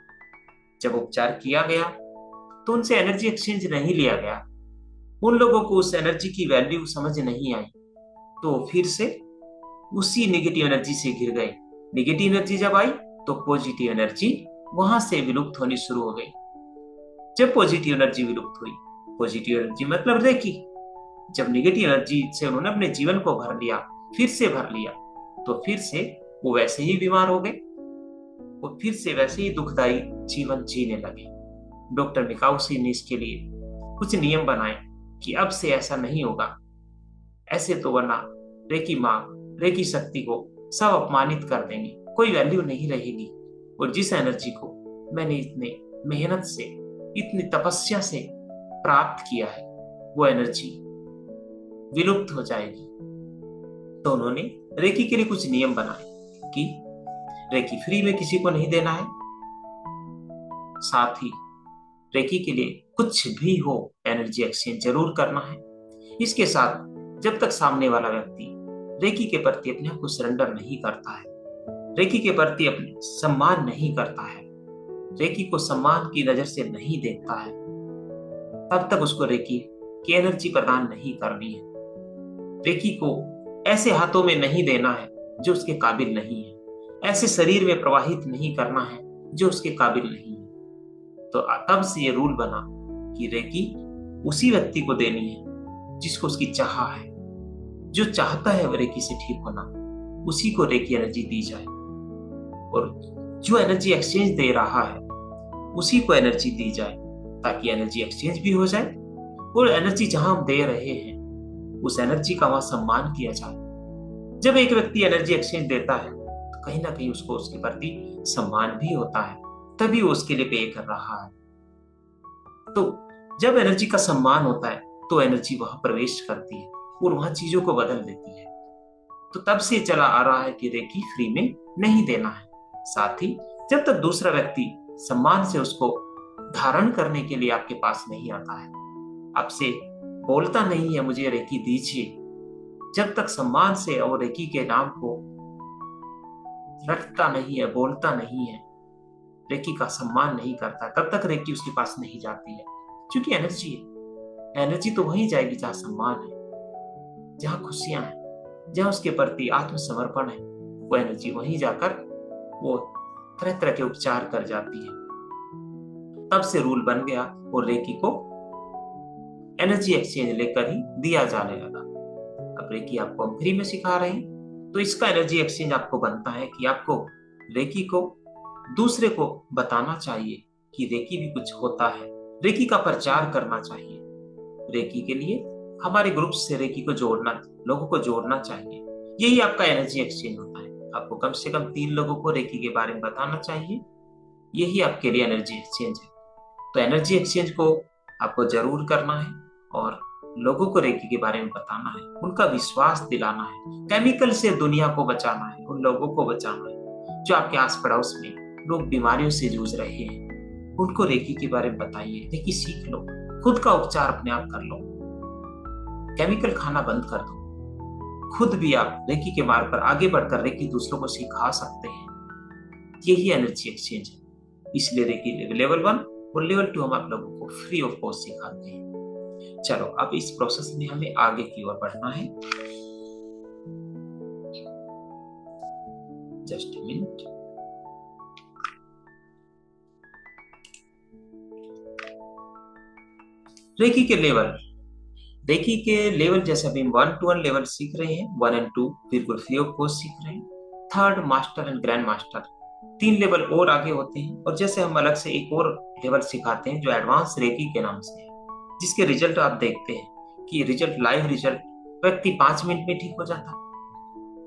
जब उपचार किया गया तो उनसे एनर्जी एक्सचेंज नहीं लिया गया, उन लोगों को उस एनर्जी की वैल्यू समझ नहीं आई, तो फिर से उसी नेगेटिव एनर्जी से घिर गए। नेगेटिव एनर्जी जब आई तो पॉजिटिव एनर्जी वहां से विलुप्त होनी शुरू हो गई। जब पॉजिटिव एनर्जी विलुप्त हुई, पॉजिटिव एनर्जी मतलब रेकी, जब नेगेटिव एनर्जी से उन्होंने अपने जीवन को भर लिया, फिर से भर लिया, तो फिर से वो वैसे ही बीमार हो गए, वो फिर से वैसे ही दुखदायी जीवन जीने लगे। डॉक्टर मिकाउसी ने इसके लिए कुछ नियम बनाए कि अब से ऐसा नहीं होगा, ऐसे तो वरना रेकी माँ, रेकी शक्ति को सब अपमानित कर देंगे, कोई वैल्यू नहीं रहेगी। और जिस एनर्जी को मैंने इतने मेहनत से, इतनी तपस्या से प्राप्त किया है, वो एनर्जी विलुप्त हो जाएगी। तो उन्होंने रेकी के लिए कुछ नियम बनाए कि रेकी फ्री में किसी को नहीं देना है, साथ ही रेकी के लिए कुछ भी हो एनर्जी एक्सचेंज जरूर करना है। इसके साथ जब तक सामने वाला व्यक्ति रेकी के प्रति अपने आप को सरेंडर नहीं करता है, रेकी के प्रति अपने सम्मान नहीं करता है, रेकी को सम्मान की नजर से नहीं देखता है, तब तक उसको रेकी की एनर्जी प्रदान नहीं करनी है। रेकी को ऐसे हाथों में नहीं देना है जो उसके काबिल नहीं है, ऐसे शरीर में प्रवाहित नहीं करना है जो उसके काबिल नहीं है। तो तब से ये रूल बना कि रेकी उसी व्यक्ति को देनी है जिसको उसकी चाह है, जो चाहता है रेकी से ठीक होना, उसी को रेकी एनर्जी दी जाए। और जो एनर्जी एक्सचेंज दे रहा है उसी को एनर्जी दी जाए, ताकि एनर्जी एक्सचेंज भी हो जाए और एनर्जी जहां हम दे रहे हैं उस एनर्जी का वहां सम्मान किया जाए। जब एक व्यक्ति एनर्जी एक्सचेंज देता है तो कहीं ना कहीं उसको उसके प्रति सम्मान भी होता है, तभी वो उसके लिए पे कर रहा है। तो जब एनर्जी का सम्मान होता है तो एनर्जी वहां प्रवेश करती है और वहां चीजों को बदल देती है। तो तब से चला आ रहा है कि रेकी फ्री में नहीं देना है। साथ ही जब तक दूसरा व्यक्ति सम्मान से उसको धारण करने के लिए आपके पास नहीं आता है, आपसे बोलता नहीं है मुझे रेकी दीजिए, जब तक सम्मान से और रेकी के नाम को रटता नहीं है, बोलता नहीं है, रेकी का सम्मान नहीं करता, तब तक रेकी उसके पास नहीं जाती है। क्योंकि एनर्जी है, एनर्जी तो वहीं जाएगी जहां सम्मान है, जहां खुशियां हैं, जहां उसके प्रति आत्मसमर्पण है। वो एनर्जी वहीं जाकर वो तरह तरह के उपचार कर जाती है। तब से रूल बन गया और रेकी को एनर्जी एक्सचेंज लेकर ही दिया जाने लगा। अब रेकी आपको हम फ्री में सिखा रहे हैं, तो इसका एनर्जी एक्सचेंज आपको बनता है कि आपको रेकी को दूसरे को बताना चाहिए कि रेकी भी कुछ होता है, रेकी का प्रचार करना चाहिए। रेकी के लिए हमारे ग्रुप से रेकी को जोड़ना, लोगों को जोड़ना चाहिए। यही आपका एनर्जी एक्सचेंज होता है। आपको कम से कम 3 लोगों को रेकी के बारे में बताना चाहिए, यही आपके लिए एनर्जी एक्सचेंज है। तो एनर्जी एक्सचेंज को आपको जरूर करना है और लोगों को रेकी के बारे में बताना है, उनका विश्वास दिलाना है, केमिकल से दुनिया को बचाना है, उन लोगों को बचाना है जो आपके आस पड़ोस में लोग बीमारियों से जूझ रहे हैं। उनको रेकी के बारे में बताइए, रेकी सीख लो, खुद का उपचार अपने आप कर लो, केमिकल खाना बंद कर दो, खुद भी आप रेकी के मार्ग पर आगे बढ़कर रेकी दूसरों को सिखा सकते हैं। यही एनर्जी एक्सचेंज है। इसलिए रेकी लेवल 1 और लेवल 2 हम आप लोगों को फ्री ऑफ कॉस्ट सिखाते हैं। चलो अब इस प्रोसेस में हमें आगे की ओर बढ़ना है। Just minute. रेकी के लेवल, रेकी के लेवल जैसे अभी 1 to 1 लेवल सीख रहे हैं, 1 and 2 बिल्कुल फ्री ऑफ कॉस्ट सीख रहे हैं। 3rd master and grand master 3 level और आगे होते हैं, और जैसे हम अलग से एक और लेवल सिखाते हैं जो एडवांस रेकी के नाम से है, जिसके रिजल्ट आप देखते हैं कि रिजल्ट, लाइव रिजल्ट, व्यक्ति 5 मिनट में ठीक हो जाता है,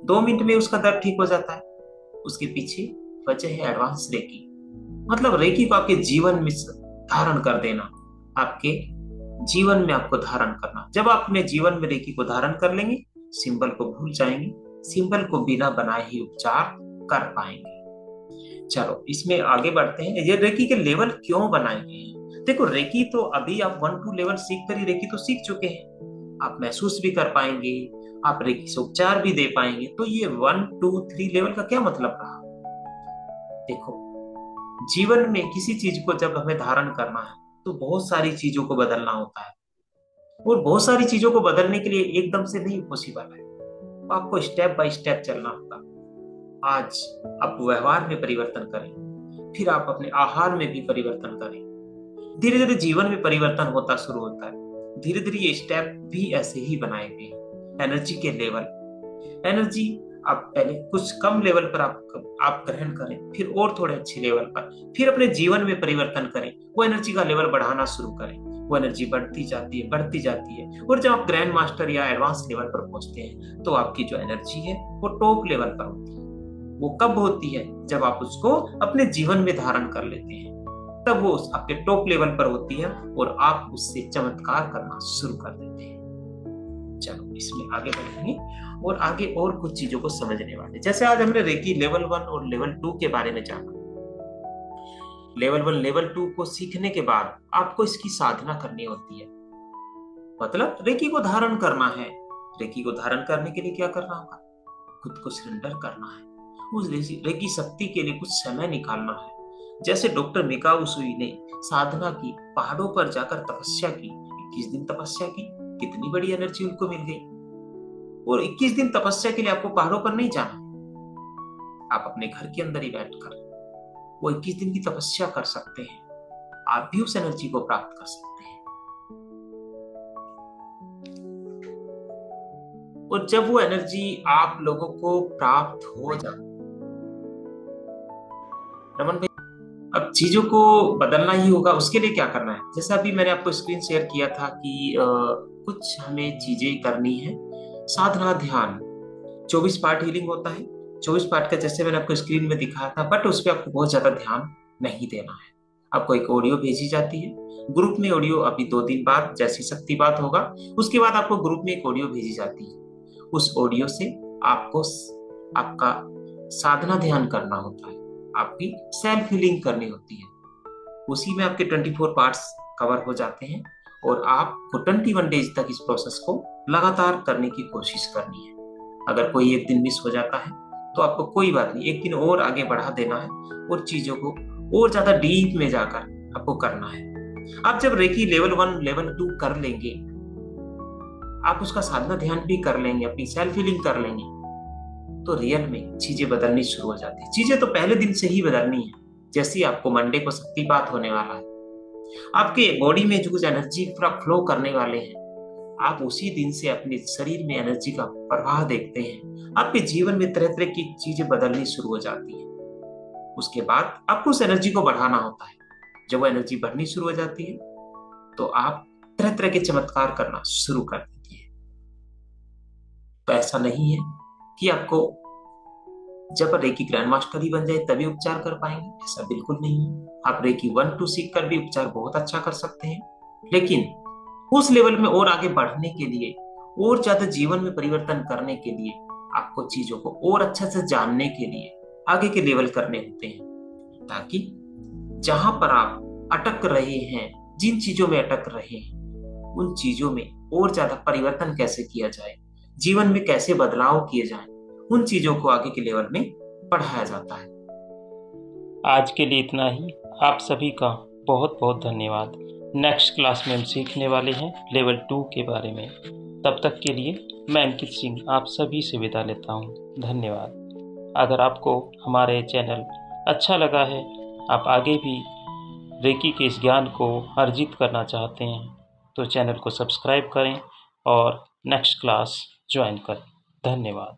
2 मिनट में उसका दर्द ठीक हो जाता है। उसके पीछे वजह है एडवांस रेकी। मतलब रेकी को आपके जीवन में धारण कर देना, आपके जीवन में आपको धारण करना। जब आप अपने जीवन में रेकी को धारण कर लेंगे, सिंबल को भूल जाएंगे, सिंबल को बिना बनाए ही उपचार कर पाएंगे। चलो इसमें आगे बढ़ते हैं। ये रेकी के लेवल क्यों बनाए गए हैं? देखो, रेकी तो अभी आप 1-2 लेवल सीख कर ही रेकी तो सीख चुके हैं, आप महसूस भी कर पाएंगे, आप रेकी से उपचार भी दे पाएंगे। तो ये 1-2-3 लेवल का क्या मतलब रहा? देखो, जीवन में किसी चीज को जब हमें धारण करना है तो बहुत सारी चीजों को बदलना होता है, और बहुत सारी चीजों को बदलने के लिए एकदम से नहीं पॉसिबल है, तो आपको स्टेप बाय स्टेप चलना होगा। आज आप व्यवहार में परिवर्तन करें, फिर आप अपने आहार में भी परिवर्तन करें। धीरे धीरे जीवन में परिवर्तन होता शुरू होता है। धीरे धीरे ये स्टेप भी ऐसे ही बनाए गए। एनर्जी के लेवल, एनर्जी आप पहले कुछ कम लेवल पर आप ग्रहण करें, फिर और थोड़े अच्छे लेवल पर, फिर अपने जीवन में परिवर्तन करें, वो एनर्जी का लेवल बढ़ाना शुरू करें। वो एनर्जी बढ़ती जाती है, बढ़ती जाती है, और जब आप ग्रैंड मास्टर या एडवांस लेवल पर पहुंचते हैं तो आपकी जो एनर्जी है वो टॉप लेवल पर होती है। वो कब होती है? जब आप उसको अपने जीवन में धारण कर लेते हैं, तब वो आपके टॉप लेवल पर होती है और आप उससे चमत्कार करना शुरू कर देते हैं। चलो इसमें आगे बढ़ेंगे और आगे और कुछ चीजों को समझने वाले। जैसे आज हमने रेकी लेवल 1 और लेवल 2 के बारे में जाना। लेवल 1 लेवल 2 को सीखने के बाद आपको इसकी साधना करनी होती है, मतलब रेकी को धारण करना है। रेकी को धारण करने के लिए क्या करना होगा? खुद को सरेंडर करना है, उस रेकी शक्ति के लिए कुछ समय निकालना है। जैसे डॉक्टर मिकाओ उसुई ने साधना की, पहाड़ों पर जाकर तपस्या की, 21 दिन तपस्या की, कितनी बड़ी एनर्जी उनको मिल गई। और 21 दिन तपस्या के लिए आपको पहाड़ों पर नहीं जाना, आप अपने घर के अंदर ही बैठकर वो 21 दिन की तपस्या कर सकते हैं। आप भी उस एनर्जी को प्राप्त कर सकते हैं। और जब वो एनर्जी आप लोगों को प्राप्त हो जाए, रमन भाई, अब चीजों को बदलना ही होगा। उसके लिए क्या करना है? जैसा अभी मैंने आपको स्क्रीन शेयर किया था कि कुछ हमें चीजें करनी है। साधना, ध्यान, 24 पार्ट हीलिंग होता है। 24 पार्ट का जैसे मैंने आपको स्क्रीन में दिखाया था, बट उस पर आपको बहुत ज्यादा ध्यान नहीं देना है। आपको एक ऑडियो भेजी जाती है ग्रुप में। ऑडियो अभी 2 दिन बाद, जैसी शक्ति बात होगा उसके बाद आपको ग्रुप में एक ऑडियो भेजी जाती है। उस ऑडियो से आपको आपका साधना ध्यान करना होता है, आपकी सेल्फ हीलिंग करनी होती है। उसी में आपके 24 पार्ट्स कवर हो जाते हैं और आपको 21 डेज तक इस प्रोसेस को लगातार करने की कोशिश करनी है। अगर कोई एक दिन मिस हो जाता है तो आपको कोई बात नहीं, एक दिन और आगे बढ़ा देना है और चीजों को और ज्यादा डीप में जाकर आपको करना है। आप जब रेकी लेवल 1 लेवल 2 कर लेंगे, आप उसका साधना ध्यान भी कर लेंगे, अपनी सेल्फ हीलिंग कर लेंगे, तो रियल में चीजें बदलनी शुरू हो जाती है। चीजें तो पहले दिन से ही बदलनी है। जैसे आपको मंडे को शक्तिपात होने वाला है, आपके बॉडी में जो कुछ एनर्जी फ्लो करने वाले हैं, आप उसी दिन से अपने शरीर में एनर्जी का प्रवाह देखते हैं। आपके जीवन में तरह तरह की चीजें बदलनी शुरू हो जाती है। उसके बाद आपको उस एनर्जी को बढ़ाना होता है। जब वो एनर्जी बढ़नी शुरू हो जाती है तो आप तरह तरह के चमत्कार करना शुरू कर देती है। तो ऐसा नहीं है कि आपको जब रेकी ग्रैंड मास्टर ही बन जाए तभी उपचार कर पाएंगे, ऐसा बिल्कुल नहीं है। आप रेकी 1-2 सीख कर भी उपचार बहुत अच्छा कर सकते हैं, लेकिन उस लेवल में और आगे बढ़ने के लिए, और ज्यादा जीवन में परिवर्तन करने के लिए, आपको चीजों को और अच्छा से जानने के लिए आगे के लेवल करने होते हैं, ताकि जहां पर आप अटक रहे हैं, जिन चीजों में अटक रहे हैं, उन चीजों में और ज्यादा परिवर्तन कैसे किया जाए, जीवन में कैसे बदलाव किए जाए, उन चीजों को आगे के लेवल में पढ़ाया जाता है। आज के लिए इतना ही। आप सभी का बहुत बहुत धन्यवाद। नेक्स्ट क्लास में हम सीखने वाले हैं लेवल 2 के बारे में। तब तक के लिए मैं अंकित सिंह आप सभी से विदा लेता हूँ। धन्यवाद। अगर आपको हमारे चैनल अच्छा लगा है, आप आगे भी रेकी के इस ज्ञान को अर्जित करना चाहते हैं, तो चैनल को सब्सक्राइब करें और नेक्स्ट क्लास ज्वाइन करें। धन्यवाद।